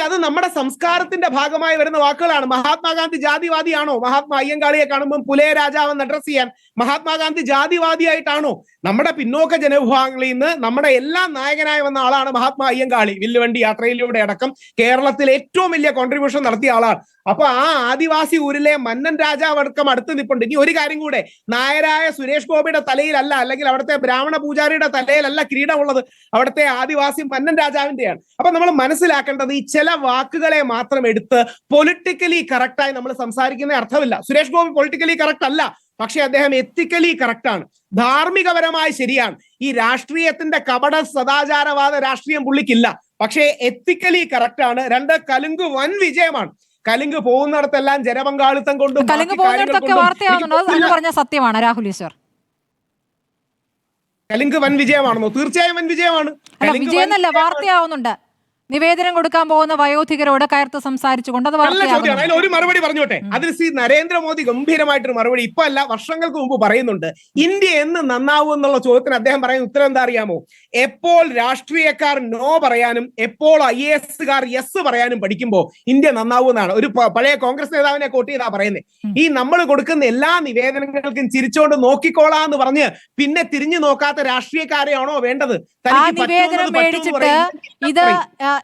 അത് നമ്മുടെ സംസ്കാരത്തിന്റെ ഭാഗമായി വരുന്ന വാക്കുകളാണ്. മഹാത്മാഗാന്ധി ജാതിവാദിയാണോ? മഹാത്മാ അയ്യങ്കാളിയെ കാണുമ്പോൾ പുലേ രാജാവെന്ന് അഡ്രസ് ചെയ്യാൻ മഹാത്മാഗാന്ധി ജാതിവാദിയായിട്ടാണോ? നമ്മുടെ പിന്നോക്ക ജനവിഭാഗങ്ങളിൽ നിന്ന് നമ്മുടെ എല്ലാം നായകനായി വന്ന ആളാണ് മഹാത്മാ അയ്യങ്കാളി. വില്ലുവണ്ടി യാത്രയിലൂടെ അടക്കം കേരളത്തിൽ ഏറ്റവും വലിയ കോൺട്രിബ്യൂഷൻ നടത്തിയ ആളാണ്. അപ്പൊ ആ ആദിവാസി ഊരിലെ മന്നൻ രാജാവ് അടക്കം അടുത്ത് നിൽപ്പുണ്ട്. ഇനി ഒരു കാര്യം കൂടെ, നായരായ സുരേഷ് ഗോപിയുടെ തലയിലല്ല, അല്ലെങ്കിൽ അവിടുത്തെ ബ്രാഹ്മണ പൂജാരിയുടെ തലയിലല്ല കിരീടമുള്ളത്, അവിടുത്തെ ആദിവാസി മന്നൻ രാജാവിന്റെയാണ്. അപ്പൊ നമ്മൾ മനസ്സിലാക്കേണ്ടത് ഈ ചില വാക്കുകളെ മാത്രം എടുത്ത് പൊളിറ്റിക്കലി കറക്റ്റായി നമ്മൾ സംസാരിക്കുന്ന അർത്ഥമില്ല. സുരേഷ് ഗോപി പൊളിറ്റിക്കലി കറക്റ്റ് അല്ല, പക്ഷെ അദ്ദേഹം എത്തിക്കലി കറക്റ്റ് ആണ്, ധാർമ്മികപരമായി ശരിയാണ്. ഈ രാഷ്ട്രീയത്തിന്റെ കപട സദാചാരവാദ രാഷ്ട്രീയം പുള്ളിക്കില്ല, പക്ഷേ എത്തിക്കലി കറക്റ്റ് ആണ്. 2, കലുങ്ക് വൻ വിജയമാണ്. കലുങ്ക് പോകുന്നിടത്തെല്ലാം ജനപങ്കാളിത്തം കൊണ്ടും സത്യമാണ് രാഹുൽ ഈശ്വർ. കലുങ്ക് വൻ വിജയമാണെന്നോ? തീർച്ചയായും വൻ വിജയമാണ്. വിജയം വാർത്തയാവുന്നുണ്ട്. നിവേദനം കൊടുക്കാൻ പോകുന്ന വയോധികരോട് കയർത്ത് സംസാരിച്ചുകൊണ്ട് ഒരു മറുപടി പറഞ്ഞോട്ടെ. അതിൽ ശ്രീ നരേന്ദ്രമോദി ഗംഭീരമായിട്ടൊരു മറുപടി ഇപ്പൊ അല്ല, വർഷങ്ങൾക്ക് മുമ്പ് പറയുന്നുണ്ട്. ഇന്ത്യ എന്ന് നന്നാവും എന്നുള്ള ചോദ്യത്തിന് അദ്ദേഹം പറയുന്ന ഉത്തരം എന്താ അറിയാമോ? എപ്പോൾ രാഷ്ട്രീയക്കാർ നോ പറയാനും എപ്പോൾ IAS-കാർ യെസ് പറയാനും പഠിക്കുമ്പോ ഇന്ത്യ നന്നാവും എന്നാണ് ഒരു പഴയ കോൺഗ്രസ് നേതാവിനെ കോട്ട് ചെയ്താ പറയുന്നത്. ഈ നമ്മൾ കൊടുക്കുന്ന എല്ലാ നിവേദനങ്ങൾക്കും ചിരിച്ചോണ്ട് നോക്കിക്കോളാന്ന് പറഞ്ഞ് പിന്നെ തിരിഞ്ഞു നോക്കാത്ത രാഷ്ട്രീയക്കാരെയാണോ വേണ്ടത്?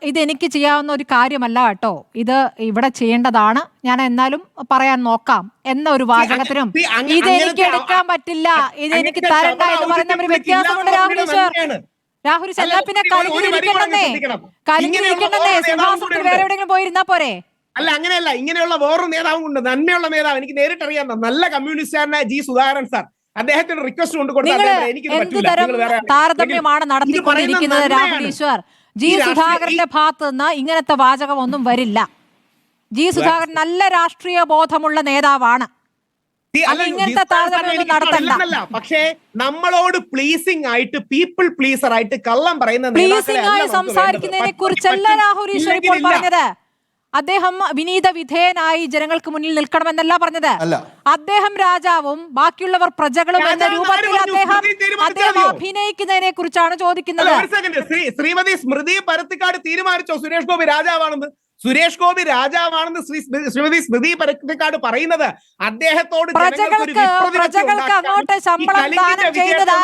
ഇതെനിക്ക് ചെയ്യാവുന്ന ഒരു കാര്യമല്ല കേട്ടോ, ഇത് ഇവിടെ ചെയ്യേണ്ടതാണ്, ഞാൻ എന്നാലും പറയാൻ നോക്കാം എന്ന ഒരു വാചകത്തിനും ഇതെനിക്ക് എടുക്കാൻ പറ്റില്ല, ഇതെനിക്ക് തരണ്ട എന്ന് പറയുന്ന ഒരു വ്യത്യാസമുണ്ട്. രാഹുൽ എന്നാ പിന്നെ കലിങ്ങിരിക്കണ്ടെന്നേ സിംഹാസനത്തിൽ വേറെ എവിടെയെങ്കിലും പോയിരുന്നാ പോരെ? അല്ല, അങ്ങനെയല്ല. ഇങ്ങനെയുള്ള വേറൊരു നേതാവും ഉണ്ട്, നന്മയുള്ള നേതാവ്, എനിക്ക് നേരിട്ടറിയാവുന്ന നല്ല കമ്മ്യൂണിസ്റ്റുകാരനായ G. സുധാകരൻ സാർ. അദ്ദേഹത്തിന് റിക്വസ്റ്റ് കൊണ്ട് കൊടുത്താൽ നിങ്ങൾ അദ്ദേഹം എനിക്കിത് എന്ത് പറ്റൂല, തരം നിങ്ങൾ വേറെ താരതമ്യമാണ് ഇത് നടത്തിക്കൊണ്ടിരിക്കുന്നത് പറയുന്നത് രാഹുൽ നന്മയാണ്. ഈശ്വർ? ജി ഈ രാഷ്ട്രീയ- സുധാകരന്റെ ഭാഗത്ത് നിന്ന് ഇങ്ങനത്തെ വാചകം ഒന്നും വരില്ല. ജി സുധാകരൻ നല്ല രാഷ്ട്രീയ ബോധമുള്ള നേതാവാണ്. അല്ല, ഇങ്ങനത്തെ താരതമ്യം എനിക്ക് നടത്തണ്ട. ഇല്ലെന്നല്ല. പക്ഷേ നമ്മളോട് പ്ലീസിംഗ് ആയിട്ട് പീപ്പിൾ പ്ലീസർ ആയിട്ട് കള്ളം പറയുന്ന പ്ലീസിംഗ് ആയി സംസാരിക്കുന്നതിനെ കുറിച്ചല്ല രാഹുൽ ഈശ്വർ ഇപ്പോൾ പറഞ്ഞത്. അദ്ദേഹം വിനീത വിധേയനായി ജനങ്ങൾക്ക് മുന്നിൽ നിൽക്കണമെന്നല്ല പറഞ്ഞത്. അല്ല. അദ്ദേഹം രാജാവും ബാക്കിയുള്ളവർ പ്രജകളും എന്ന രാജാവ് രൂപത്തിൽ ആര് പറഞ്ഞു? അദ്ദേഹം സ്മൃതി തീരുമാനിച്ചാൽ അഭിനയിക്കുന്നതിനെ കുറിച്ചാണ് ചോദിക്കുന്നത്. ഒരു സെക്കൻഡ്, ശ്രീമതി സ്മൃതി പരുത്തിക്കാട് തീരുമാനിച്ചോ സുരേഷ് ഗോപി രാജാവാണെന്ന്? സുരേഷ് ഗോപി രാജാവാണെന്ന് ശ്രീമതി സ്മൃതി പരുത്തിക്കാട് പറയുന്നത് അദ്ദേഹത്തോട് പ്രജകൾക്ക് അങ്ങോട്ട് ശമ്പളം ദാനം ചെയ്യുന്നത്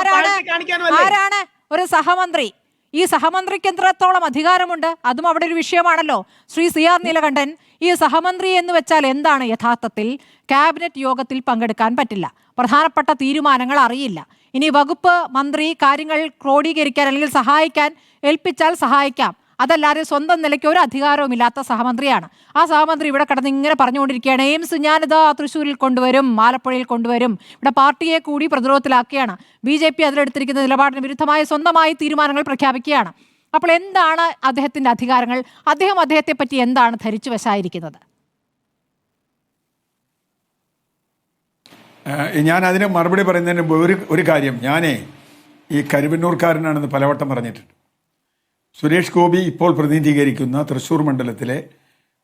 ആരാണ്? ഒരു സഹമന്ത്രി. ഈ സഹമന്ത്രിക്ക് എത്രത്തോളം അധികാരമുണ്ട്? അതും അവിടെ ഒരു വിഷയമാണല്ലോ. ശ്രീ CR നീലകണ്ഠൻ, ഈ സഹമന്ത്രി എന്ന് വെച്ചാൽ എന്താണ്? യഥാർത്ഥത്തിൽ ക്യാബിനറ്റ് യോഗത്തിൽ പങ്കെടുക്കാൻ പറ്റില്ല, പ്രധാനപ്പെട്ട തീരുമാനങ്ങൾ അറിയില്ല. ഇനി വകുപ്പ് മന്ത്രി കാര്യങ്ങൾ ക്രോഡീകരിക്കാൻ അല്ലെങ്കിൽ സഹായിക്കാൻ ഏൽപ്പിച്ചാൽ സഹായിക്കാം, അതല്ലാതെ സ്വന്തം നിലയ്ക്ക് ഒരു അധികാരവുമില്ലാത്ത സഹമന്ത്രിയാണ്. ആ സഹമന്ത്രി ഇവിടെ കിടന്ന് ഇങ്ങനെ പറഞ്ഞുകൊണ്ടിരിക്കുകയാണ്, എയിംസ് ഞാനിതാ തൃശ്ശൂരിൽ കൊണ്ടുവരും, ആലപ്പുഴയിൽ കൊണ്ടുവരും, ഇവിടെ പാർട്ടിയെ കൂടി പ്രതിരോധത്തിലാക്കുകയാണ്. BJP അതിലെടുത്തിരിക്കുന്ന നിലപാടിന് വിരുദ്ധമായ സ്വന്തമായി തീരുമാനങ്ങൾ പ്രഖ്യാപിക്കുകയാണ്. അപ്പോൾ എന്താണ് അദ്ദേഹത്തിന്റെ അധികാരങ്ങൾ? അദ്ദേഹത്തെ പറ്റി എന്താണ് ധരിച്ചു വശായിരിക്കുന്നത്? ഞാൻ അതിന് മറുപടി പറയുന്നതിന് ഒരു കാര്യം, ഞാനേ ഈ കരുവന്നൂർക്കാരനാണെന്ന് പലവട്ടം പറഞ്ഞിട്ടുണ്ട്. സുരേഷ് ഗോപി ഇപ്പോൾ പ്രതിനിധീകരിക്കുന്ന തൃശ്ശൂർ മണ്ഡലത്തിലെ,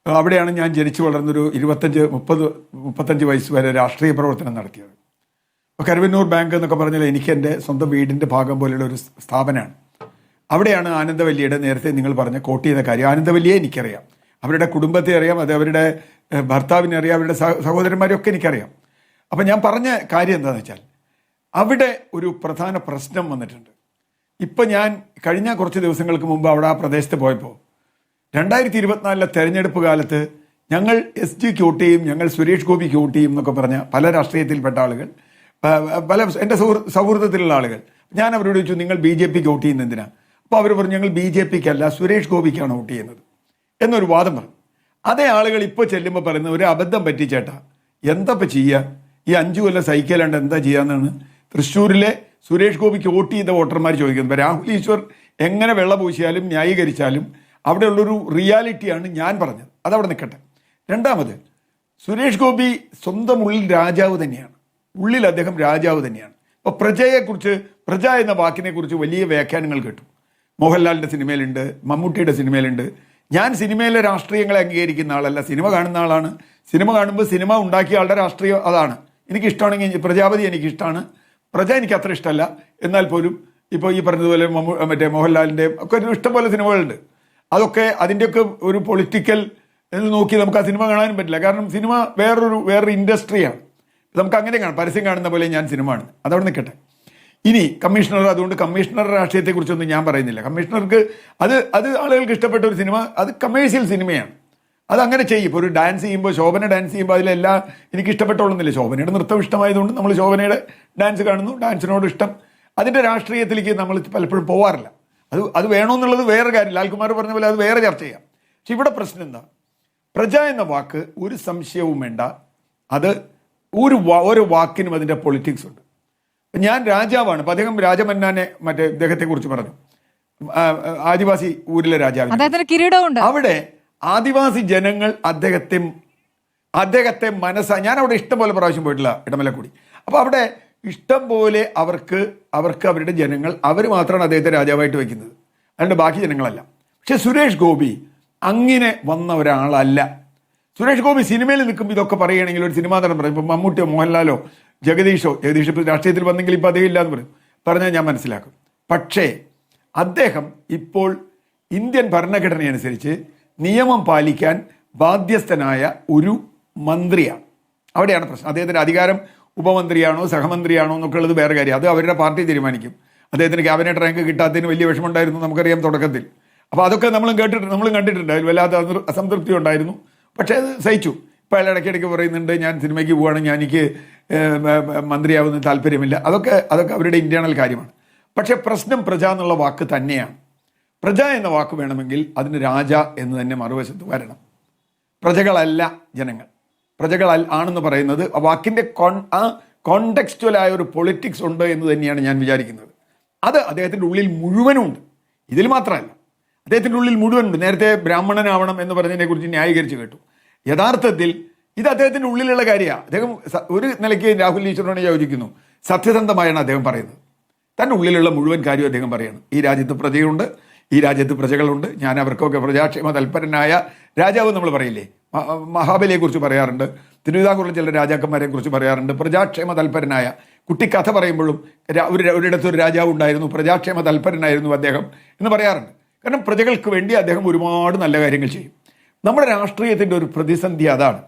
അവിടെയാണ് ഞാൻ ജനിച്ചു വളർന്നൊരു 25-35 വയസ്സ് വരെ രാഷ്ട്രീയ പ്രവർത്തനം നടത്തിയത്. അപ്പോൾ കരുവന്നൂർ ബാങ്ക് എന്നൊക്കെ പറഞ്ഞാൽ എനിക്ക് എൻ്റെ സ്വന്തം വീടിൻ്റെ ഭാഗം പോലെയുള്ള ഒരു സ്ഥാപനമാണ്. അവിടെയാണ് ആനന്ദവല്ലിയുടെ, നേരത്തെ നിങ്ങൾ പറഞ്ഞ കോട്ട് ചെയ്ത കാര്യം, ആനന്ദവല്ലിയെ എനിക്കറിയാം, അവരുടെ കുടുംബത്തെ അറിയാം, അത് അവരുടെ ഭർത്താവിനെ അറിയാം, അവരുടെ സഹോദരന്മാരെയൊക്കെ എനിക്കറിയാം. അപ്പം ഞാൻ പറഞ്ഞ കാര്യം എന്താണെന്ന് വെച്ചാൽ, അവിടെ ഒരു പ്രധാന പ്രശ്നം വന്നിട്ടുണ്ട്. ഇപ്പം ഞാൻ കഴിഞ്ഞ കുറച്ച് ദിവസങ്ങൾക്ക് മുമ്പ് അവിടെ ആ പ്രദേശത്ത് പോയപ്പോൾ 2024 തെരഞ്ഞെടുപ്പ് കാലത്ത് ഞങ്ങൾ SG വോട്ട് ചെയ്യും, ഞങ്ങൾ സുരേഷ് ഗോപിക്ക് വോട്ട് ചെയ്യും എന്നൊക്കെ പറഞ്ഞ പല രാഷ്ട്രീയത്തിൽപ്പെട്ട ആളുകൾ, പല എൻ്റെ സൗഹൃദത്തിലുള്ള ആളുകൾ, ഞാൻ അവരോട് ചോദിച്ചു, നിങ്ങൾ BJPക്ക് വോട്ട് ചെയ്യുന്നത് എന്തിനാ? അപ്പോൾ അവർ പറഞ്ഞു, ഞങ്ങൾ BJPക്കല്ല സുരേഷ് ഗോപിക്കാണ് വോട്ട് ചെയ്യുന്നത് എന്നൊരു വാദം പറഞ്ഞു. അതേ ആളുകൾ ഇപ്പോൾ ചെല്ലുമ്പോൾ പറയുന്ന ഒരു അബദ്ധം പറ്റിച്ചേട്ടാ, എന്താ ഇപ്പം ചെയ്യുക, ഈ 5 കൊല്ലം സഹിക്കലാണ്ട് എന്താ ചെയ്യാന്നാണ് തൃശ്ശൂരിലെ സുരേഷ് ഗോപിക്ക് വോട്ട് ചെയ്ത വോട്ടർമാർ ചോദിക്കുന്നത്. രാഹുൽ ഈശ്വർ എങ്ങനെ വെള്ള പൂശിയാലും ന്യായീകരിച്ചാലും അവിടെയുള്ളൊരു റിയാലിറ്റിയാണ് ഞാൻ പറഞ്ഞത്, അതവിടെ നിൽക്കട്ടെ. രണ്ടാമത്, സുരേഷ് ഗോപി സ്വന്തം ഉള്ളിൽ രാജാവ് തന്നെയാണ്, ഉള്ളിൽ അദ്ദേഹം രാജാവ് തന്നെയാണ്. അപ്പോൾ പ്രജയെക്കുറിച്ച്, പ്രജ എന്ന വാക്കിനെക്കുറിച്ച് വലിയ വ്യാഖ്യാനങ്ങൾ കേട്ടു. മോഹൻലാലിൻ്റെ സിനിമയിലുണ്ട്, മമ്മൂട്ടിയുടെ സിനിമയിലുണ്ട്. ഞാൻ സിനിമയിലെ രാഷ്ട്രീയങ്ങളെ അംഗീകരിക്കുന്ന ആളല്ല, സിനിമ കാണുന്ന ആളാണ്. സിനിമ കാണുമ്പോൾ സിനിമ ഉണ്ടാക്കിയ ആളുടെ രാഷ്ട്രീയം അതാണ്. എനിക്കിഷ്ടമാണെങ്കിൽ പ്രജാപതി എനിക്കിഷ്ടമാണ്, പ്രജ എനിക്ക് അത്ര ഇഷ്ടമല്ല. എന്നാൽ പോലും ഇപ്പോൾ ഈ പറഞ്ഞതുപോലെ മറ്റേ മോഹൻലാലിൻ്റെ ഒക്കെ ഒരു ഇഷ്ടംപോലെ സിനിമകളുണ്ട്. അതൊക്കെ അതിൻ്റെയൊക്കെ ഒരു പൊളിറ്റിക്കൽ എന്ന് നോക്കി നമുക്ക് ആ സിനിമ കാണാനും പറ്റില്ല. കാരണം സിനിമ വേറൊരു ഇൻഡസ്ട്രിയാണ്. നമുക്ക് അങ്ങനെ കാണാം, പരസ്യം കാണുന്ന പോലെ ഞാൻ സിനിമ കാണുന്നത്, അതവിടെ നിൽക്കട്ടെ. ഇനി കമ്മീഷണർ, അതുകൊണ്ട് കമ്മീഷണർ രാഷ്ട്രീയത്തെക്കുറിച്ചൊന്നും ഞാൻ പറയുന്നില്ല. കമ്മീഷണർക്ക് അത് ആളുകൾക്ക് ഇഷ്ടപ്പെട്ട ഒരു സിനിമ, അത് കമേഴ്ഷ്യൽ സിനിമയാണ്, അതങ്ങനെ ചെയ്യും. ഇപ്പോൾ ഒരു ഡാൻസ് ചെയ്യുമ്പോൾ, ശോഭന ഡാൻസ് ചെയ്യുമ്പോൾ അതിലെല്ലാം എനിക്ക് ഇഷ്ടപ്പെട്ടോളുന്നില്ല. ശോഭനയുടെ നൃത്തം ഇഷ്ടമായതുകൊണ്ട് നമ്മൾ ശോഭനയുടെ ഡാൻസ് കാണുന്നു, ഡാൻസിനോട് ഇഷ്ടം. അതിൻ്റെ രാഷ്ട്രീയത്തിലേക്ക് നമ്മൾ പലപ്പോഴും പോവാറില്ല. അത് വേണമെന്നുള്ളത് വേറെ കാര്യം, ലാൽകുമാർ പറഞ്ഞ പോലെ അത് വേറെ ചർച്ച ചെയ്യാം. പക്ഷെ ഇവിടെ പ്രശ്നം എന്താ, പ്രജ എന്ന വാക്ക് ഒരു സംശയവും വേണ്ട, അത് ഓരോ വാക്കിനും അതിൻ്റെ പൊളിറ്റിക്സ് ഉണ്ട്. ഞാൻ രാജാവാണ്, അപ്പം അദ്ദേഹം രാജമന്നാനെ മറ്റേ ഇദ്ദേഹത്തെക്കുറിച്ച് പറഞ്ഞു, ആദിവാസി ഊരിലെ രാജാവ്, കിരീടമുണ്ട്. അവിടെ ആദിവാസി ജനങ്ങൾ അദ്ദേഹത്തെ ഞാൻ അവിടെ ഇഷ്ടം പോലെ പ്രാവശ്യം പോയിട്ടില്ല, ഇടമലക്കുടി. അപ്പോൾ അവിടെ ഇഷ്ടം പോലെ അവർക്ക് അവരുടെ ജനങ്ങൾ, അവർ മാത്രമാണ് അദ്ദേഹത്തെ രാജാവായിട്ട് വയ്ക്കുന്നത്, അതുകൊണ്ട് ബാക്കി ജനങ്ങളല്ല. പക്ഷെ സുരേഷ് ഗോപി അങ്ങനെ വന്ന ഒരാളല്ല. സുരേഷ് ഗോപി സിനിമയിൽ നിൽക്കുമ്പോൾ ഇതൊക്കെ പറയുകയാണെങ്കിൽ ഒരു സിനിമാ നടൻ പറയും, ഇപ്പം മമ്മൂട്ടിയോ മോഹൻലാലോ ജഗദീഷ് ഇപ്പോൾ രാഷ്ട്രീയത്തിൽ വന്നെങ്കിൽ ഇപ്പോൾ അദ്ദേഹം ഇല്ലാന്ന് പറഞ്ഞാൽ ഞാൻ മനസ്സിലാക്കും. പക്ഷേ അദ്ദേഹം ഇപ്പോൾ ഇന്ത്യൻ ഭരണഘടനയനുസരിച്ച് നിയമം പാലിക്കാൻ ബാധ്യസ്ഥനായ ഒരു മന്ത്രിയാണ്. അവിടെയാണ് പ്രശ്നം. അദ്ദേഹത്തിൻ്റെ അധികാരം ഉപമന്ത്രിയാണോ സഹമന്ത്രിയാണോ എന്നൊക്കെ ഉള്ളത് വേറെ കാര്യം, അത് അവരുടെ പാർട്ടി തീരുമാനിക്കും. അദ്ദേഹത്തിന് ക്യാബിനറ്റ് റാങ്ക് കിട്ടാത്തതിന് വലിയ വിഷമമുണ്ടായിരുന്നു, നമുക്കറിയാം തുടക്കത്തിൽ. അപ്പോൾ അതൊക്കെ നമ്മളും കണ്ടിട്ടുണ്ട്, അതിൽ വല്ലാത്ത അസംതൃപ്തി ഉണ്ടായിരുന്നു. പക്ഷേ അത് സഹിച്ചു. ഇപ്പോൾ അയാൾ ഇടയ്ക്കിടയ്ക്ക് പറയുന്നുണ്ട്, ഞാൻ സിനിമയ്ക്ക് പോവുകയാണെങ്കിൽ എനിക്ക് മന്ത്രിയാവുന്ന താല്പര്യമില്ല. അതൊക്കെ അവരുടെ ഇൻറ്റേർണൽ കാര്യമാണ്. പക്ഷേ പ്രശ്നം പ്രജ എന്നുള്ള വാക്ക് തന്നെയാണ്. പ്രജ എന്ന വാക്ക് വേണമെങ്കിൽ അതിന് രാജ എന്ന് തന്നെ മറുവശത്ത് വരണം. പ്രജകളല്ല ജനങ്ങൾ, പ്രജകൾ ആണെന്ന് പറയുന്നത് ആ വാക്കിൻ്റെ കോണ്ടെക്സ്റ്റുവലായ ഒരു പൊളിറ്റിക്സ് ഉണ്ട് എന്ന് തന്നെയാണ് ഞാൻ വിചാരിക്കുന്നത്. അത് അദ്ദേഹത്തിൻ്റെ ഉള്ളിൽ മുഴുവനുണ്ട്, ഇതിൽ മാത്രമല്ല, അദ്ദേഹത്തിൻ്റെ ഉള്ളിൽ മുഴുവനുണ്ട്. നേരത്തെ ബ്രാഹ്മണനാവണം എന്ന് പറഞ്ഞതിനെ കുറിച്ച് ന്യായീകരിച്ച് കേട്ടു. യഥാർത്ഥത്തിൽ ഇത് അദ്ദേഹത്തിൻ്റെ ഉള്ളിലുള്ള കാര്യമാണ്. അദ്ദേഹം ഒരു നിലയ്ക്ക് രാഹുൽ ഈശ്വരനോട് യോജിക്കുന്നു. സത്യസന്ധമായാണ് അദ്ദേഹം പറയുന്നത്. തൻ്റെ ഉള്ളിലുള്ള മുഴുവൻ കാര്യവും അദ്ദേഹം പറയാണ്. ഈ രാജ്യത്ത് പ്രജയുണ്ട്, ഈ രാജ്യത്ത് പ്രജകളുണ്ട്, ഞാൻ അവർക്കൊക്കെ പ്രജാക്ഷേമ തൽപരനായ രാജാവ് നമ്മൾ പറയില്ലേ, മഹാബലിയെക്കുറിച്ച് പറയാറുണ്ട്, തിരുവിതാംകൂറിലെ ചില രാജാക്കന്മാരെ കുറിച്ച് പറയാറുണ്ട്. പ്രജാക്ഷേമ തൽപരനായ, കുട്ടി കഥ പറയുമ്പോഴും ഒരിടത്തൊരു രാജാവ് ഉണ്ടായിരുന്നു, പ്രജാക്ഷേമ തൽപരനായിരുന്നു അദ്ദേഹം എന്ന് പറയാറുണ്ട്. കാരണം പ്രജകൾക്ക് വേണ്ടി അദ്ദേഹം ഒരുപാട് നല്ല കാര്യങ്ങൾ ചെയ്യും. നമ്മുടെ രാഷ്ട്രീയത്തിൻ്റെ ഒരു പ്രതിസന്ധി അതാണ്.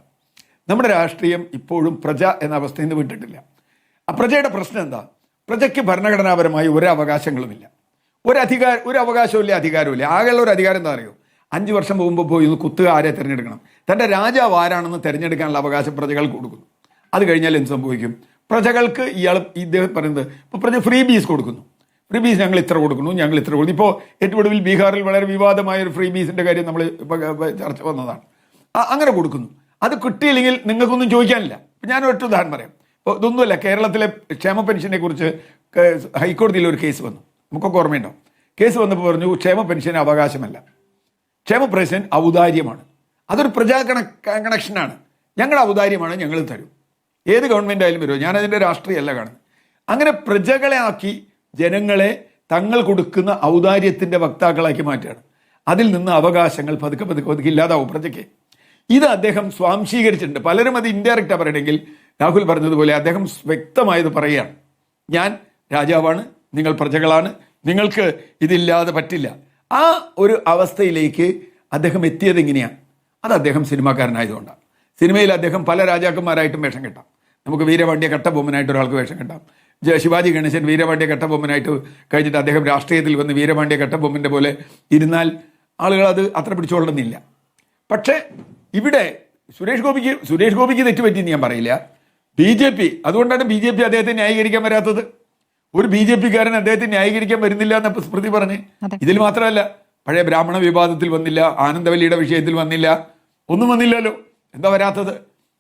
നമ്മുടെ രാഷ്ട്രീയം ഇപ്പോഴും പ്രജ എന്ന അവസ്ഥയിൽ നിന്ന് വിട്ടിട്ടില്ല. ആ പ്രജയുടെ പ്രശ്നം എന്താ? പ്രജയ്ക്ക് ഭരണഘടനാപരമായി ഒരു അവകാശങ്ങളുമില്ല, ഒരു അവകാശവും ഇല്ല, അധികാരവും. ആകെയുള്ള ഒരു അധികാരം എന്താ അറിയോ? 5 വർഷം മുമ്പ് പോയി കുത്തുക, ആരെ തിരഞ്ഞെടുക്കണം, തൻ്റെ രാജാവ് ആരാണെന്ന് തിരഞ്ഞെടുക്കാനുള്ള അവകാശം പ്രജകൾക്ക് കൊടുക്കുന്നു. അത് കഴിഞ്ഞാൽ എന്ത് സംഭവിക്കും? പ്രജകൾക്ക് ഇദ്ദേഹം പറയുന്നത്, ഇപ്പോൾ പ്രജ ഫ്രീ ബീസ് കൊടുക്കുന്നു. ഫ്രീ ബീസ് ഞങ്ങൾ ഇത്ര കൊടുക്കുന്നു, ഞങ്ങൾ ഇത്ര കൊടുക്കുന്നു. ഇപ്പോൾ ഏറ്റവും ഒടുവിൽ ബീഹാറിൽ വളരെ വിവാദമായ ഒരു ഫ്രീ ബീസിൻ്റെ കാര്യം നമ്മൾ ചർച്ച വന്നതാണ്. അങ്ങനെ കൊടുക്കുന്നു. അത് കിട്ടിയില്ലെങ്കിൽ നിങ്ങൾക്കൊന്നും ചോദിക്കാനില്ല. ഇപ്പം ഞാൻ ഒറ്റ ഉദാഹരണം പറയാം. ഇപ്പോൾ ഇതൊന്നുമല്ല, കേരളത്തിലെ ക്ഷേമ പെൻഷനെ കുറിച്ച് ഹൈക്കോടതിയിൽ ഒരു കേസ് വന്നു, നമുക്കൊക്കെ ഓർമ്മയുണ്ടോ? കേസ് വന്നപ്പോൾ പറഞ്ഞു ക്ഷേമ പെൻഷൻ അവകാശമല്ല, ക്ഷേമ പെൻഷൻ ഔദാര്യമാണ്, അതൊരു പ്രജാ കണക്ഷനാണ്, ഞങ്ങളുടെ ഔദാര്യമാണ്, ഞങ്ങൾ തരും. ഏത് ഗവൺമെൻറ് ആയാലും വരുമോ, ഞാനതിൻ്റെ രാഷ്ട്രീയമല്ല കാണുന്നത്. അങ്ങനെ പ്രജകളെ ആക്കി ജനങ്ങളെ തങ്ങൾ കൊടുക്കുന്ന ഔദാര്യത്തിൻ്റെ വക്താക്കളാക്കി മാറ്റുകയാണ്. അതിൽ നിന്ന് അവകാശങ്ങൾ പതുക്കെ പതുക്കെ പതുക്കെ ഇല്ലാതാവും പ്രജയ്ക്ക്. ഇത് അദ്ദേഹം സ്വാംശീകരിച്ചിട്ടുണ്ട്. പലരും അത് ഇൻഡയറക്റ്റാണ് പറയണമെങ്കിൽ രാഹുൽ പറഞ്ഞതുപോലെ അദ്ദേഹം വ്യക്തമായത് പറയുകയാണ്, ഞാൻ രാജാവാണ്, നിങ്ങൾ പ്രജകളാണ്, നിങ്ങൾക്ക് ഇതില്ലാതെ പറ്റില്ല. ആ ഒരു അവസ്ഥയിലേക്ക് അദ്ദേഹം എത്തിയത് എങ്ങനെയാണ്? അത് അദ്ദേഹം സിനിമാക്കാരനായതുകൊണ്ടാണ്. സിനിമയിൽ അദ്ദേഹം പല രാജാക്കന്മാരായിട്ടും വേഷം കെട്ടാം. നമുക്ക് വീരപാണ്ഡ്യ കട്ടബൊമ്മനായിട്ട് ഒരാൾക്ക് വേഷം കെട്ടാം. ശിവാജി ഗണേശൻ വീരപാണ്ഡ്യ കട്ടബൊമ്മനായിട്ട് കഴിഞ്ഞിട്ട് അദ്ദേഹം രാഷ്ട്രീയത്തിൽ വന്ന് വീരപാണ്ഡ്യ കട്ടബൊമ്മൻ്റെ പോലെ ഇരുന്നാൽ ആളുകൾ അത് അത്ര പിടിച്ചോളണമെന്നില്ല. പക്ഷേ ഇവിടെ സുരേഷ് ഗോപിക്ക് തെറ്റുപറ്റിയെന്ന് ഞാൻ പറയില്ല. BJP, അതുകൊണ്ടാണ് BJP അദ്ദേഹത്തെ ന്യായീകരിക്കാൻ വരാത്തത്. ഒരു BJP-കാരൻ അദ്ദേഹത്തെ ന്യായീകരിക്കാൻ വരുന്നില്ല എന്ന് സ്മൃതി പറഞ്ഞ്. ഇതിൽ മാത്രമല്ല, പഴയ ബ്രാഹ്മണ വിവാദത്തിൽ വന്നില്ല, ആനന്ദവല്ലിയുടെ വിഷയത്തിൽ വന്നില്ല, ഒന്നും വന്നില്ലല്ലോ. എന്താ വരാത്തത്?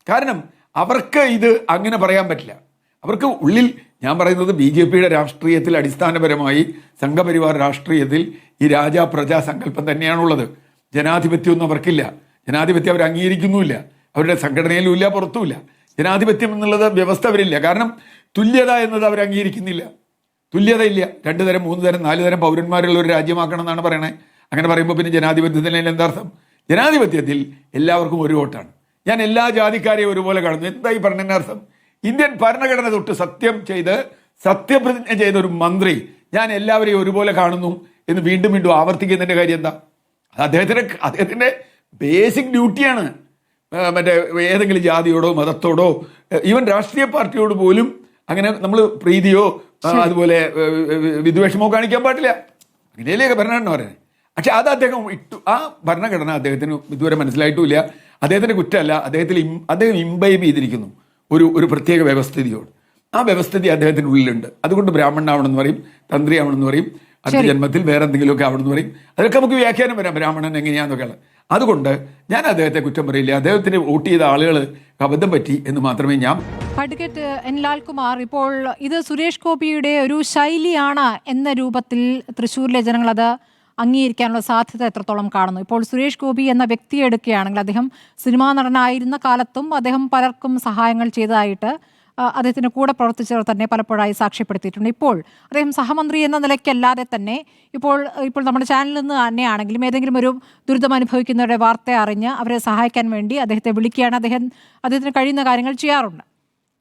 കാരണം അവർക്ക് ഇത് അങ്ങനെ പറയാൻ പറ്റില്ല. അവർക്ക് ഉള്ളിൽ, ഞാൻ പറയുന്നത് BJP-യുടെ രാഷ്ട്രീയത്തിൽ അടിസ്ഥാനപരമായി സംഘപരിവാർ രാഷ്ട്രീയത്തിൽ ഈ രാജാ പ്രജാ സങ്കല്പം തന്നെയാണുള്ളത്. ജനാധിപത്യമൊന്നും അവർക്കില്ല. ജനാധിപത്യം അവർ അംഗീകരിക്കുന്നുമില്ല, അവരുടെ സംഘടനയിലും ഇല്ല, പുറത്തുമില്ല. ജനാധിപത്യം എന്നുള്ളത് വ്യവസ്ഥ അവരില്ല. കാരണം തുല്യത എന്നത് അവർ അംഗീകരിക്കുന്നില്ല. തുല്യതയില്ല. 2 തരം 3 തരം 4 തരം പൗരന്മാരുള്ള ഒരു രാജ്യമാക്കണം എന്നാണ് പറയണേ. അങ്ങനെ പറയുമ്പോൾ പിന്നെ ജനാധിപത്യത്തിന് എന്താർത്ഥം? ജനാധിപത്യത്തിൽ എല്ലാവർക്കും ഒരു വോട്ടാണ്. ഞാൻ എല്ലാ ജാതിക്കാരെയും ഒരുപോലെ കാണുന്നു. എന്തായി പറഞ്ഞതിൻ്റെ അർത്ഥം? ഇന്ത്യൻ ഭരണഘടന തൊട്ട് സത്യപ്രതിജ്ഞ ചെയ്ത ഒരു മന്ത്രി ഞാൻ എല്ലാവരെയും ഒരുപോലെ കാണുന്നു എന്ന് വീണ്ടും വീണ്ടും ആവർത്തിക്കുന്നതിൻ്റെ കാര്യം എന്താ? അദ്ദേഹത്തിൻ്റെ ബേസിക് ഡ്യൂട്ടിയാണ്. മറ്റേ ഏതെങ്കിലും ജാതിയോടോ മതത്തോടോ ഈവൻ രാഷ്ട്രീയ പാർട്ടിയോട് പോലും അങ്ങനെ നമ്മൾ പ്രീതിയോ അതുപോലെ വിദ്വേഷമോ കാണിക്കാൻ പാടില്ല. അങ്ങനെയല്ലേ ഭരണഘടന പറയുന്നത്. പക്ഷെ അത് അദ്ദേഹം ആ ഭരണഘടന അദ്ദേഹത്തിന് ഇതുവരെ മനസ്സിലായിട്ടുമില്ല. അദ്ദേഹത്തിൻ്റെ കുറ്റമല്ല, അദ്ദേഹം ഇംബൈബ് ചെയ്തിരിക്കുന്നു ഒരു പ്രത്യേക വ്യവസ്ഥിതിയോട്. ആ വ്യവസ്ഥിതി അദ്ദേഹത്തിൻ്റെ ഉള്ളിലുണ്ട്. അതുകൊണ്ട് ബ്രാഹ്മണനാവണമെന്ന് പറയും, തന്ത്രിയാവണമെന്ന് പറയും, അടുത്ത ജന്മത്തിൽ വേറെ എന്തെങ്കിലുമൊക്കെ ആവണമെന്ന് പറയും. അതൊക്കെ നമുക്ക് വ്യാഖ്യാനം വരാം, ബ്രാഹ്മണൻ എങ്ങനെയാണെന്നൊക്കെയാണ്. അതുകൊണ്ട് ഞാൻ അദ്ദേഹത്തെ കുറ്റം പറയില്ല. അദ്ദേഹത്തിന് വോട്ട് ചെയ്ത ആളുകൾ അബദ്ധം പറ്റി എന്ന് മാത്രമേ ഞാൻ. അഡ്വക്കേറ്റ് എൻ ലാൽകുമാർ, ഇപ്പോൾ ഇത് സുരേഷ് ഗോപിയുടെ ഒരു ശൈലിയാണ് എന്ന രൂപത്തിൽ തൃശ്ശൂരിലെ ജനങ്ങൾ അത് അംഗീകരിക്കാനുള്ള സാധ്യത എത്രത്തോളം കാണുന്നു? ഇപ്പോൾ സുരേഷ് ഗോപി എന്ന വ്യക്തിയെ എടുക്കുകയാണെങ്കിൽ അദ്ദേഹം സിനിമാ നടനായിരുന്ന കാലത്തും അദ്ദേഹം പലർക്കും സഹായങ്ങൾ ചെയ്തതായിട്ട് അദ്ദേഹത്തിൻ്റെ കൂടെ പ്രവർത്തിച്ചവർ തന്നെ പലപ്പോഴായി സാക്ഷ്യപ്പെടുത്തിയിട്ടുണ്ട്. ഇപ്പോൾ അദ്ദേഹം സഹമന്ത്രി എന്ന നിലയ്ക്കല്ലാതെ തന്നെ ഇപ്പോൾ നമ്മുടെ ചാനലിൽ നിന്ന് തന്നെയാണെങ്കിലും ഏതെങ്കിലും ഒരു ദുരിതം അനുഭവിക്കുന്നവരുടെ വാർത്ത അറിഞ്ഞ് അവരെ സഹായിക്കാൻ വേണ്ടി അദ്ദേഹത്തെ വിളിക്കുകയാണ്. അദ്ദേഹത്തിന് കഴിയുന്ന കാര്യങ്ങൾ ചെയ്യാറുണ്ട്.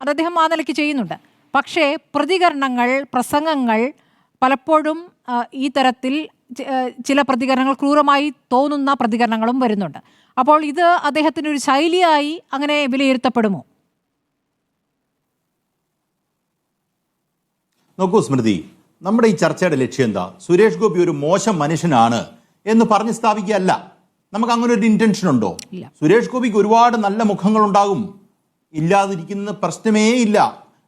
അത് അദ്ദേഹം ആ നിലയ്ക്ക് ചെയ്യുന്നുണ്ട്. പക്ഷേ പ്രതികരണങ്ങൾ, പ്രസംഗങ്ങൾ പലപ്പോഴും ഈ തരത്തിൽ ചില പ്രതികരണങ്ങൾ ക്രൂരമായി തോന്നുന്ന പ്രതികരണങ്ങളും വരുന്നുണ്ട്. അപ്പോൾ ഇത് അദ്ദേഹത്തിൻ്റെ ഒരു ശൈലിയായി അങ്ങനെ വിലയിരുത്തപ്പെടുമോ? നോക്കൂ സ്മൃതി, നമ്മുടെ ഈ ചർച്ചയുടെ ലക്ഷ്യം എന്താ? സുരേഷ് ഗോപി ഒരു മോശം മനുഷ്യനാണ് എന്ന് പറഞ്ഞ് സ്ഥാപിക്കുകയല്ല. നമുക്ക് അങ്ങനെ ഒരു ഇന്റൻഷൻ ഉണ്ടോ? സുരേഷ് ഗോപിക്ക് ഒരുപാട് നല്ല മുഖങ്ങളുണ്ടാകും, ഇല്ലാതിരിക്കുന്ന പ്രശ്നമേ ഇല്ല.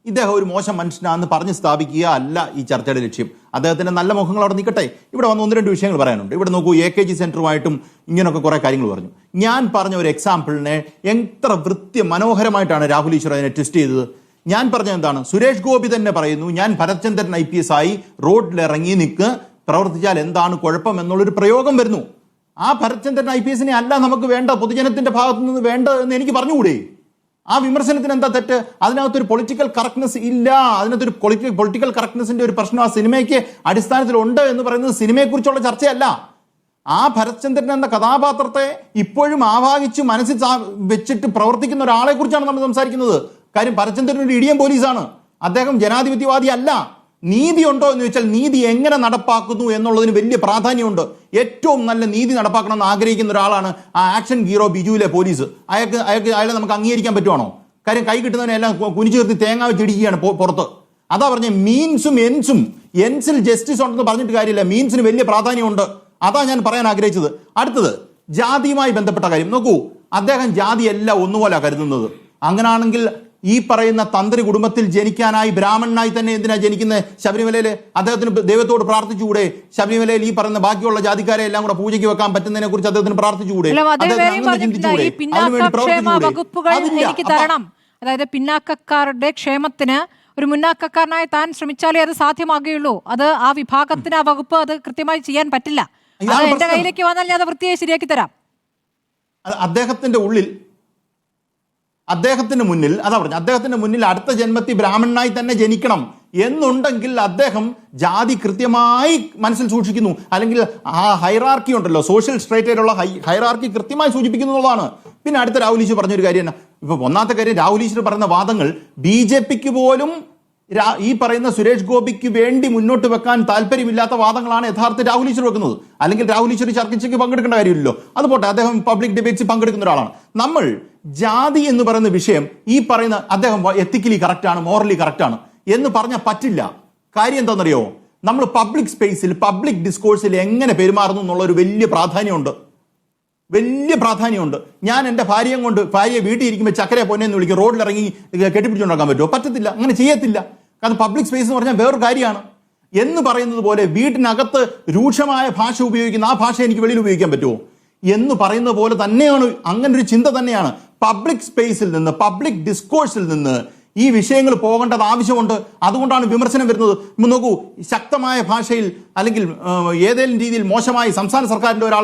ഇദ്ദേഹം ഒരു മോശം മനുഷ്യനാണെന്ന് പറഞ്ഞ് സ്ഥാപിക്കുക അല്ല ഈ ചർച്ചയുടെ ലക്ഷ്യം. അദ്ദേഹത്തിന്റെ നല്ല മുഖങ്ങൾ അവിടെ നിൽക്കട്ടെ. ഇവിടെ വന്ന് 1-2 വിഷയങ്ങൾ പറയാനുണ്ട്. ഇവിടെ നോക്കൂ, AKG സെന്ററുമായിട്ടും ഇങ്ങനെയൊക്കെ കുറെ കാര്യങ്ങൾ പറഞ്ഞു. ഞാൻ പറഞ്ഞ ഒരു എക്സാമ്പിളിനെ എത്ര മനോഹരമായിട്ടാണ് രാഹുൽ ഈശ്വർ അതിനെ ട്വിസ്റ്റ് ചെയ്തത്. ഞാൻ പറഞ്ഞത് എന്താണ്? സുരേഷ് ഗോപി തന്നെ പറയുന്നു, ഞാൻ ഭരത്ചന്ദ്രൻ IPS ആയി റോഡിലിറങ്ങി നിൽക്ക് പ്രവർത്തിച്ചാൽ എന്താണ് കുഴപ്പം എന്നുള്ളൊരു പ്രയോഗം വരുന്നു. ആ ഭരത്ചന്ദ്രൻ IPS അല്ല നമുക്ക് വേണ്ട, പൊതുജനത്തിന്റെ ഭാഗത്തു നിന്ന് വേണ്ട എന്ന് എനിക്ക് പറഞ്ഞുകൂടെ? ആ വിമർശനത്തിന് എന്താ തെറ്റ്? അതിനകത്തൊരു പൊളിറ്റിക്കൽ കറക്റ്റ്നെസ് ഇല്ല. അതിനകത്തൊരു പൊളിറ്റിക്കൽ കറക്റ്റ്നെസിന്റെ ഒരു പ്രശ്നം ആ സിനിമയ്ക്ക് അടിസ്ഥാനത്തിലുണ്ട് എന്ന് പറയുന്നത് സിനിമയെക്കുറിച്ചുള്ള ചർച്ചയല്ല. ആ ഭരത്ചന്ദ്രൻ എന്ന കഥാപാത്രത്തെ ഇപ്പോഴും ആവാഹിച്ച് മനസ്സിൽ വെച്ചിട്ട് പ്രവർത്തിക്കുന്ന ഒരാളെ കുറിച്ചാണ് നമ്മൾ സംസാരിക്കുന്നത്. കാര്യം ഭരത്ചന്ദ്രൻ ഒരു ഇടിയൻ പോലീസാണ്, അദ്ദേഹം ജനാധിപത്യവാദി അല്ല. നീതി ഉണ്ടോ എന്ന് ചോദിച്ചാൽ നീതി എങ്ങനെ നടപ്പാക്കുന്നു എന്നുള്ളതിന് വലിയ പ്രാധാന്യമുണ്ട്. ഏറ്റവും നല്ല നീതി നടപ്പാക്കണം എന്ന് ആഗ്രഹിക്കുന്ന ഒരാളാണ് ആ ആക്ഷൻ ഹീറോ ബിജുവിലെ പോലീസ്. അയാളെ നമുക്ക് അംഗീകരിക്കാൻ പറ്റുവാണോ? കാര്യം കൈ കിട്ടുന്നതിനെല്ലാം കുനിച്ചു നിർത്തി തേങ്ങ വെച്ചിടിക്കുകയാണ് പുറത്ത്. അതാ പറഞ്ഞ മീൻസും എൻസും, എൻസിൽ ജസ്റ്റിസ് ഉണ്ടെന്ന് പറഞ്ഞിട്ട് കാര്യമില്ല, മീൻസിന് വലിയ പ്രാധാന്യമുണ്ട്. അതാ ഞാൻ പറയാൻ ആഗ്രഹിച്ചത്. അടുത്തത് ജാതിയുമായി ബന്ധപ്പെട്ട കാര്യം നോക്കൂ. അദ്ദേഹം ജാതിയല്ല ഒന്നുപോലെ കരുതുന്നത്. അങ്ങനാണെങ്കിൽ ഈ പറയുന്ന തന്ത്രി കുടുംബത്തിൽ ജനിക്കാനായി ബ്രാഹ്മണനായി തന്നെ എന്തിനാ ജനിക്കുന്നത്? ശബരിമലയിൽ അദ്ദേഹത്തിന് ദൈവത്തോട് പ്രാർത്ഥിച്ചുകൂടെ? ശബരിമലയിൽ ഈ പറയുന്ന ബാക്കിയുള്ള ജാതിക്കാരെ എല്ലാം കൂടെ പൂജയ്ക്ക് വെക്കാൻ പറ്റുന്നതിനെ കുറിച്ച് അദ്ദേഹത്തിന് പ്രാർത്ഥിച്ചുകൂടെ? അതായത് പിന്നാക്കക്കാരുടെ ക്ഷേമത്തിന് ഒരു മുന്നാക്കക്കാരനായി താൻ ശ്രമിച്ചാലേ അത് സാധ്യമാകുകയുള്ളൂ. അത് ആ വിഭാഗത്തിന് ആ വകുപ്പ് അത് കൃത്യമായി ചെയ്യാൻ പറ്റില്ല. അത് എന്റെ കയ്യിലേക്ക് വന്നാൽ ഞാൻ അത് വൃത്തിയായി ശരിയാക്കി തരാം. അദ്ദേഹത്തിന്റെ മുന്നിൽ അടുത്ത ജന്മത്തിൽ ബ്രാഹ്മണനായി തന്നെ ജനിക്കണം എന്നുണ്ടെങ്കിൽ അദ്ദേഹം ജാതി കൃത്യമായി മനസ്സിൽ സൂക്ഷിക്കുന്നു. അല്ലെങ്കിൽ ആ ഹൈറാർക്കി ഉണ്ടല്ലോ, സോഷ്യൽ സ്ട്രേറ്റിലുള്ള ഹൈറാർക്കി കൃത്യമായി സൂചിപ്പിക്കുന്നു എന്നുള്ളതാണ്. പിന്നെ അടുത്ത രാഹുൽ ഈശ്വർ പറഞ്ഞൊരു കാര്യം, ഇപ്പൊ ഒന്നാമത്തെ കാര്യം, രാഹുൽ ഈശ്വർ പറയുന്ന വാദങ്ങൾ BJPക്ക് പോലും ഈ പറയുന്ന സുരേഷ് ഗോപിക്ക് വേണ്ടി മുന്നോട്ട് വെക്കാൻ താല്പര്യമില്ലാത്ത വാദങ്ങളാണ് യഥാർത്ഥത്തിൽ രാഹുൽ ഈശ്വർ വെക്കുന്നത്. അല്ലെങ്കിൽ രാഹുൽ ഈശ്വർ ചർച്ചയ്ക്ക് പങ്കെടുക്കേണ്ട കാര്യമില്ലല്ലോ. അതുപോട്ടെ, അദ്ദേഹം പബ്ലിക് ഡിബേറ്റ്സിൽ പങ്കെടുക്കുന്ന ഒരാളാണ്. നമ്മൾ ജാതി എന്ന് പറയുന്ന വിഷയം ഈ പറയുന്ന അദ്ദേഹം എത്തിക്കലി കറക്റ്റാണ്, മോറലി കറക്റ്റാണ് എന്ന് പറഞ്ഞാൽ പറ്റില്ല. കാര്യം എന്താണെന്നറിയോ? നമ്മൾ പബ്ലിക് സ്പേസിൽ, പബ്ലിക് ഡിസ്കോഴ്സിൽ എങ്ങനെ പെരുമാറുന്നു എന്നുള്ള ഒരു വലിയ പ്രാധാന്യമുണ്ട്. ഞാൻ എൻ്റെ ഭാര്യയെ വീട്ടിൽ ഇരിക്കുമ്പോൾ ചക്കര പൊന്നെന്ന് വിളിക്കും, റോഡിലിറങ്ങി കെട്ടിപ്പിടിച്ചുണ്ടാക്കാൻ പറ്റുമോ? പറ്റത്തില്ല, അങ്ങനെ ചെയ്യത്തില്ല. കാരണം പബ്ലിക് സ്പേസ് എന്ന് പറഞ്ഞാൽ വേറൊരു കാര്യമാണ്. എന്ന് പറയുന്നത് പോലെ വീട്ടിനകത്ത് രൂക്ഷമായ ഭാഷ ഉപയോഗിക്കുന്ന ആ ഭാഷ എനിക്ക് വെളിയിൽ ഉപയോഗിക്കാൻ പറ്റുമോ എന്ന് പറയുന്ന പോലെ തന്നെയാണ്. അങ്ങനെ ഒരു ചിന്ത തന്നെയാണ് പബ്ലിക് സ്പേസിൽ നിന്ന്, പബ്ലിക് ഡിസ്കോഴ്സിൽ നിന്ന് ഈ വിഷയങ്ങൾ പോകേണ്ടത് ആവശ്യമുണ്ട്. അതുകൊണ്ടാണ് വിമർശനം വരുന്നത്. നോക്കൂ, ശക്തമായ ഭാഷയിൽ അല്ലെങ്കിൽ ഏതെങ്കിലും രീതിയിൽ മോശമായി സംസ്ഥാന സർക്കാരിന്റെ ഒരാൾ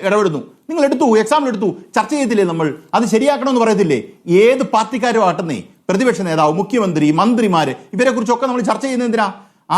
ഇടപെടുന്നു, നിങ്ങൾ എക്സാമ്പിൾ എടുത്തു, ചർച്ച ചെയ്തില്ലേ നമ്മൾ? അത് ശരിയാക്കണമെന്ന് പറയത്തില്ലേ? ഏത് പാർട്ടിക്കാരും ആട്ടുന്നേ, പ്രതിപക്ഷ നേതാവ്, മുഖ്യമന്ത്രി, മന്ത്രിമാര്, ഇവരെ കുറിച്ചൊക്കെ നമ്മൾ ചർച്ച ചെയ്യുന്നത് എന്തിനാ?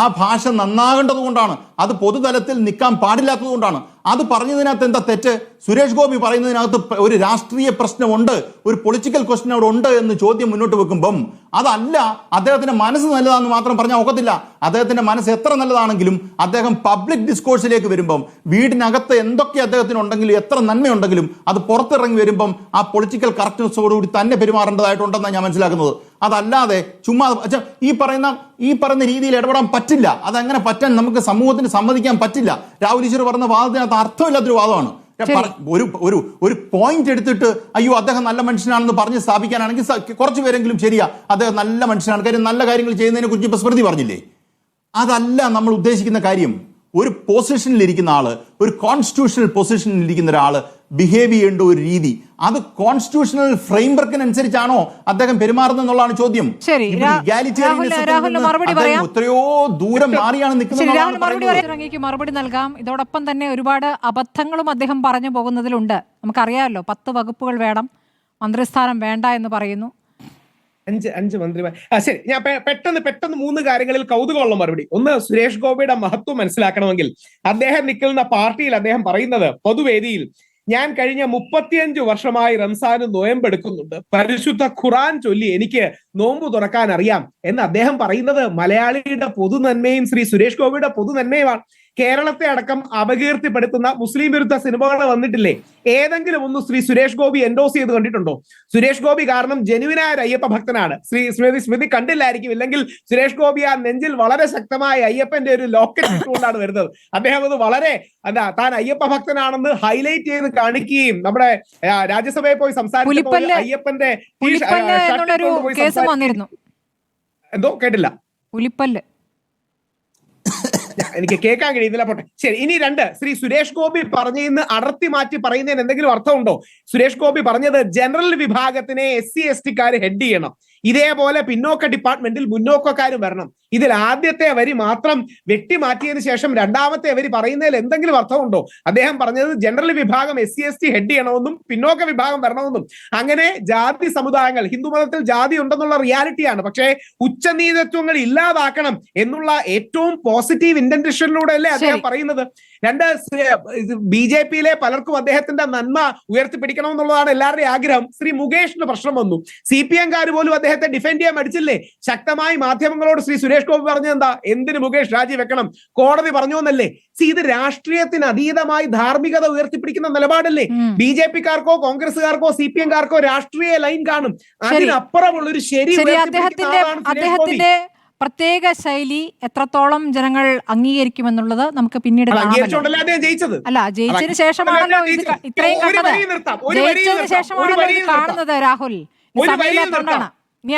ആ ഭാഷ നന്നാകേണ്ടത് കൊണ്ടാണ്. അത് പൊതുതലത്തിൽ നിൽക്കാൻ പാടില്ലാത്തത് കൊണ്ടാണ്. അത് പറഞ്ഞതിനകത്ത് എന്താ തെറ്റ്? സുരേഷ് ഗോപി പറയുന്നതിനകത്ത് ഒരു രാഷ്ട്രീയ പ്രശ്നമുണ്ട്, ഒരു പൊളിറ്റിക്കൽ ക്വസ്റ്റ്യൻ അവിടെ ഉണ്ട് എന്ന് ചോദ്യം മുന്നോട്ട് വെക്കുമ്പം അതല്ല, അദ്ദേഹത്തിന്റെ മനസ്സ് നല്ലതാണെന്ന് മാത്രം പറഞ്ഞാൽ ഒക്കത്തില്ല. അദ്ദേഹത്തിന്റെ മനസ്സ് എത്ര നല്ലതാണെങ്കിലും അദ്ദേഹം പബ്ലിക് ഡിസ്കോഴ്സിലേക്ക് വരുമ്പം, വീടിനകത്ത് എന്തൊക്കെ അദ്ദേഹത്തിന് ഉണ്ടെങ്കിലും, എത്ര നന്മയുണ്ടെങ്കിലും അത് പുറത്തിറങ്ങി വരുമ്പം ആ പൊളിറ്റിക്കൽ കറക്റ്റ്നെസ്സോടുകൂടി തന്നെ പെരുമാറേണ്ടതായിട്ടുണ്ടെന്നാണ് ഞാൻ മനസ്സിലാക്കുന്നത്. അതല്ലാതെ ചുമ്മാ ഈ പറയുന്ന രീതിയിൽ ഇടപെടാൻ പറ്റില്ല. അതങ്ങനെ പറ്റാൻ നമുക്ക് സമൂഹത്തിന് സമ്മതിക്കാൻ പറ്റില്ല. രാഹുൽ ഈശ്വർ പറഞ്ഞ വാദത്തിനകത്ത് അർത്ഥമില്ലാത്തൊരു വാദമാണ്. ഒരു പോയിന്റ് എടുത്തിട്ട് അയ്യോ അദ്ദേഹം നല്ല മനുഷ്യനാണെന്ന് പറഞ്ഞ് സ്ഥാപിക്കാനാണെങ്കിൽ കുറച്ചു പേരെങ്കിലും ശരിയാ, അദ്ദേഹം നല്ല മനുഷ്യനാണ്, കാര്യം നല്ല കാര്യങ്ങൾ ചെയ്യുന്നതിനെ കുറിച്ച് ഇപ്പൊ സ്മൃതി പറഞ്ഞില്ലേ? അതല്ല നമ്മൾ ഉദ്ദേശിക്കുന്ന കാര്യം. ഒരു പൊസിഷനിൽ ഇരിക്കുന്ന ആള്, ഒരു കോൺസ്റ്റിറ്റ്യൂഷണൽ പൊസിഷനിൽ ഇരിക്കുന്ന ഒരാള് ബിഹേവ് ചെയ്യേണ്ട ഒരു രീതി, അത് കോൺസ്റ്റിറ്റ്യൂഷണൽ ഫ്രെയിംവർക്കിനനുസരിച്ചാണോ അദ്ദേഹം പെരുമാറുന്നത് എന്നുള്ളതാണ് ചോദ്യം. എത്രയോ ദൂരം മാറിയാണ് നിൽക്കുന്നത്. മറുപടി നൽകാം. ഇതോടൊപ്പം തന്നെ ഒരുപാട് അബദ്ധങ്ങളും അദ്ദേഹം പറഞ്ഞു പോകുന്നതിലുണ്ട്. നമുക്കറിയാമല്ലോ, 10 വകുപ്പുകൾ വേണം, മന്ത്രിസ്ഥാനം വേണ്ട എന്ന് പറയുന്നു. 5 മന്ത്രിമാർ. ശരി, ഞാൻ പെട്ടെന്ന് 3 കാര്യങ്ങളിൽ കൗതുകമുള്ള മറുപടി. ഒന്ന്, സുരേഷ് ഗോപിയുടെ മഹത്വം മനസ്സിലാക്കണമെങ്കിൽ അദ്ദേഹം നിൽക്കുന്ന പാർട്ടിയിൽ അദ്ദേഹം പറയുന്നത് പൊതുവേദിയിൽ, ഞാൻ കഴിഞ്ഞ 35 വർഷമായി റംസാന് നോയമ്പെടുക്കുന്നുണ്ട്, പരിശുദ്ധ ഖുറാൻ ചൊല്ലി എനിക്ക് നോമ്പ് തുറക്കാൻ അറിയാം എന്ന് അദ്ദേഹം പറയുന്നത് മലയാളിയുടെ പൊതുനന്മയും ശ്രീ സുരേഷ് ഗോപിയുടെ പൊതുനന്മയുമാണ്. കേരളത്തെ അടക്കം അപകീർത്തിപ്പെടുത്തുന്ന മുസ്ലിം വിരുദ്ധ സിനിമകൾ വന്നിട്ടില്ലേ? ഏതെങ്കിലും ഒന്ന് ശ്രീ സുരേഷ് ഗോപി എൻഡോസ് ചെയ്ത് കണ്ടിട്ടുണ്ടോ? സുരേഷ് ഗോപി കാരണം ജെനുവിനായ ഒരു അയ്യപ്പ ഭക്തനാണ്. സ്മൃതി കണ്ടില്ലായിരിക്കും. ഇല്ലെങ്കിൽ സുരേഷ് ഗോപി ആ നെഞ്ചിൽ വളരെ ശക്തമായ അയ്യപ്പന്റെ ഒരു ലോക്കറ്റ് ഇട്ടുകൊണ്ടാണ് വരുന്നത്. അദ്ദേഹം അത് വളരെ താൻ അയ്യപ്പ ഭക്തനാണെന്ന് ഹൈലൈറ്റ് ചെയ്ത് കാണിക്കുകയും നമ്മുടെ രാജ്യസഭയിൽ പോയി സംസാരിച്ചപ്പോൾ അയ്യപ്പന്റെ എന്തോ കേട്ടില്ല, പുലിപ്പല്ല് എനിക്ക് കേൾക്കാൻ കഴിയുന്നില്ല. പോട്ടെ, ശരി. ഇനി 2, ശ്രീ സുരേഷ് ഗോപി പറഞ്ഞതിന് അടർത്തി മാറ്റി പറയുന്നതിന് എന്തെങ്കിലും അർത്ഥമുണ്ടോ? സുരേഷ് ഗോപി പറഞ്ഞത് ജനറൽ വിഭാഗത്തിനെ SC ST ഹെഡ് ചെയ്യണം. ഇതേപോലെ പിന്നോക്ക ഡിപ്പാർട്ട്മെന്റിൽ മുന്നോക്കക്കാരും വരണം. ഇതിൽ ആദ്യത്തെ വരി മാത്രം വെട്ടി മാറ്റിയതിനു ശേഷം രണ്ടാമത്തെ വരി പറയുന്നതിൽ എന്തെങ്കിലും അർത്ഥമുണ്ടോ? അദ്ദേഹം പറഞ്ഞത് ജനറൽ വിഭാഗം SC/ST ഹെഡ് ചെയ്യണമെന്നും പിന്നോക്ക വിഭാഗം വരണമെന്നും. അങ്ങനെ ജാതി സമുദായങ്ങൾ, ഹിന്ദുമതത്തിൽ ജാതി ഉണ്ടെന്നുള്ള റിയാലിറ്റിയാണ്, പക്ഷേ ഉച്ചനീചത്വങ്ങൾ ഇല്ലാതാക്കണം എന്നുള്ള ഏറ്റവും പോസിറ്റീവ് ഇന്റൻഷനിലൂടെ അല്ലേ അദ്ദേഹം പറയുന്നത്. രണ്ട്, BJP-യിലെ പലർക്കും അദ്ദേഹത്തിന്റെ നന്മ ഉയർത്തിപ്പിടിക്കണമെന്നുള്ളതാണ് എല്ലാവരുടെയും ആഗ്രഹം. ശ്രീ മുകേഷിന് പ്രശ്നം വന്നു, CPM-കാർ പോലും അദ്ദേഹത്തെ ഡിഫെൻഡ് ചെയ്യാൻ മടിച്ചില്ലേ? ശക്തമായി മാധ്യമങ്ങളോട് ശ്രീ സുരേഷ് ഗോപി പറഞ്ഞത് എന്താ? എന്തിന് മുകേഷ് രാജിവെക്കണം, കോടതി പറഞ്ഞു എന്നല്ലേ. ഇത് രാഷ്ട്രീയത്തിന് അതീതമായി ധാർമ്മികത ഉയർത്തിപ്പിടിക്കുന്ന നിലപാടല്ലേ? BJP-കാർക്കോ കോൺഗ്രസുകാർക്കോ CPM-കാർക്കോ രാഷ്ട്രീയ ലൈൻ കാണും, അതിനപ്പുറമുള്ള ഒരു ശരി അദ്ദേഹത്തിന്റെ പ്രത്യേക ശൈലി എത്രത്തോളം ജനങ്ങൾ അംഗീകരിക്കുമെന്നുള്ളത് നമുക്ക് പിന്നീട് അല്ല, ജയിച്ചതിന് ശേഷമാണല്ലോ ഇത് ഇത്രയും കണ്ടത്. ജയിച്ചതിന് ശേഷമാണല്ലോ ഇത് കാണുന്നത് രാഹുൽ. സമയമില്ലാത്തതുകൊണ്ടാണ്. ഇനി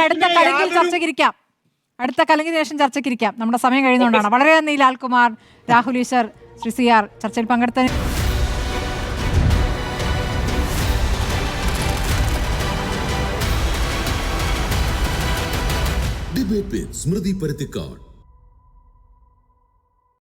അടുത്ത കലങ്കിൽ ചർച്ചയ്ക്കിരിക്കാം, അടുത്ത കലങ്കിന് ശേഷം ചർച്ചയ്ക്കിരിക്കാം. നമ്മുടെ സമയം കഴിയുന്നതുകൊണ്ടാണ്. വളരെ നന്ദി ലാൽകുമാർ, രാഹുൽ ഈശ്വർ, ശ്രീ CR ചർച്ചയിൽ പങ്കെടുത്തതിന്. ഡിബേറ്റ് വിത്ത് സ്മൃതി പരുത്തിക്കാട്.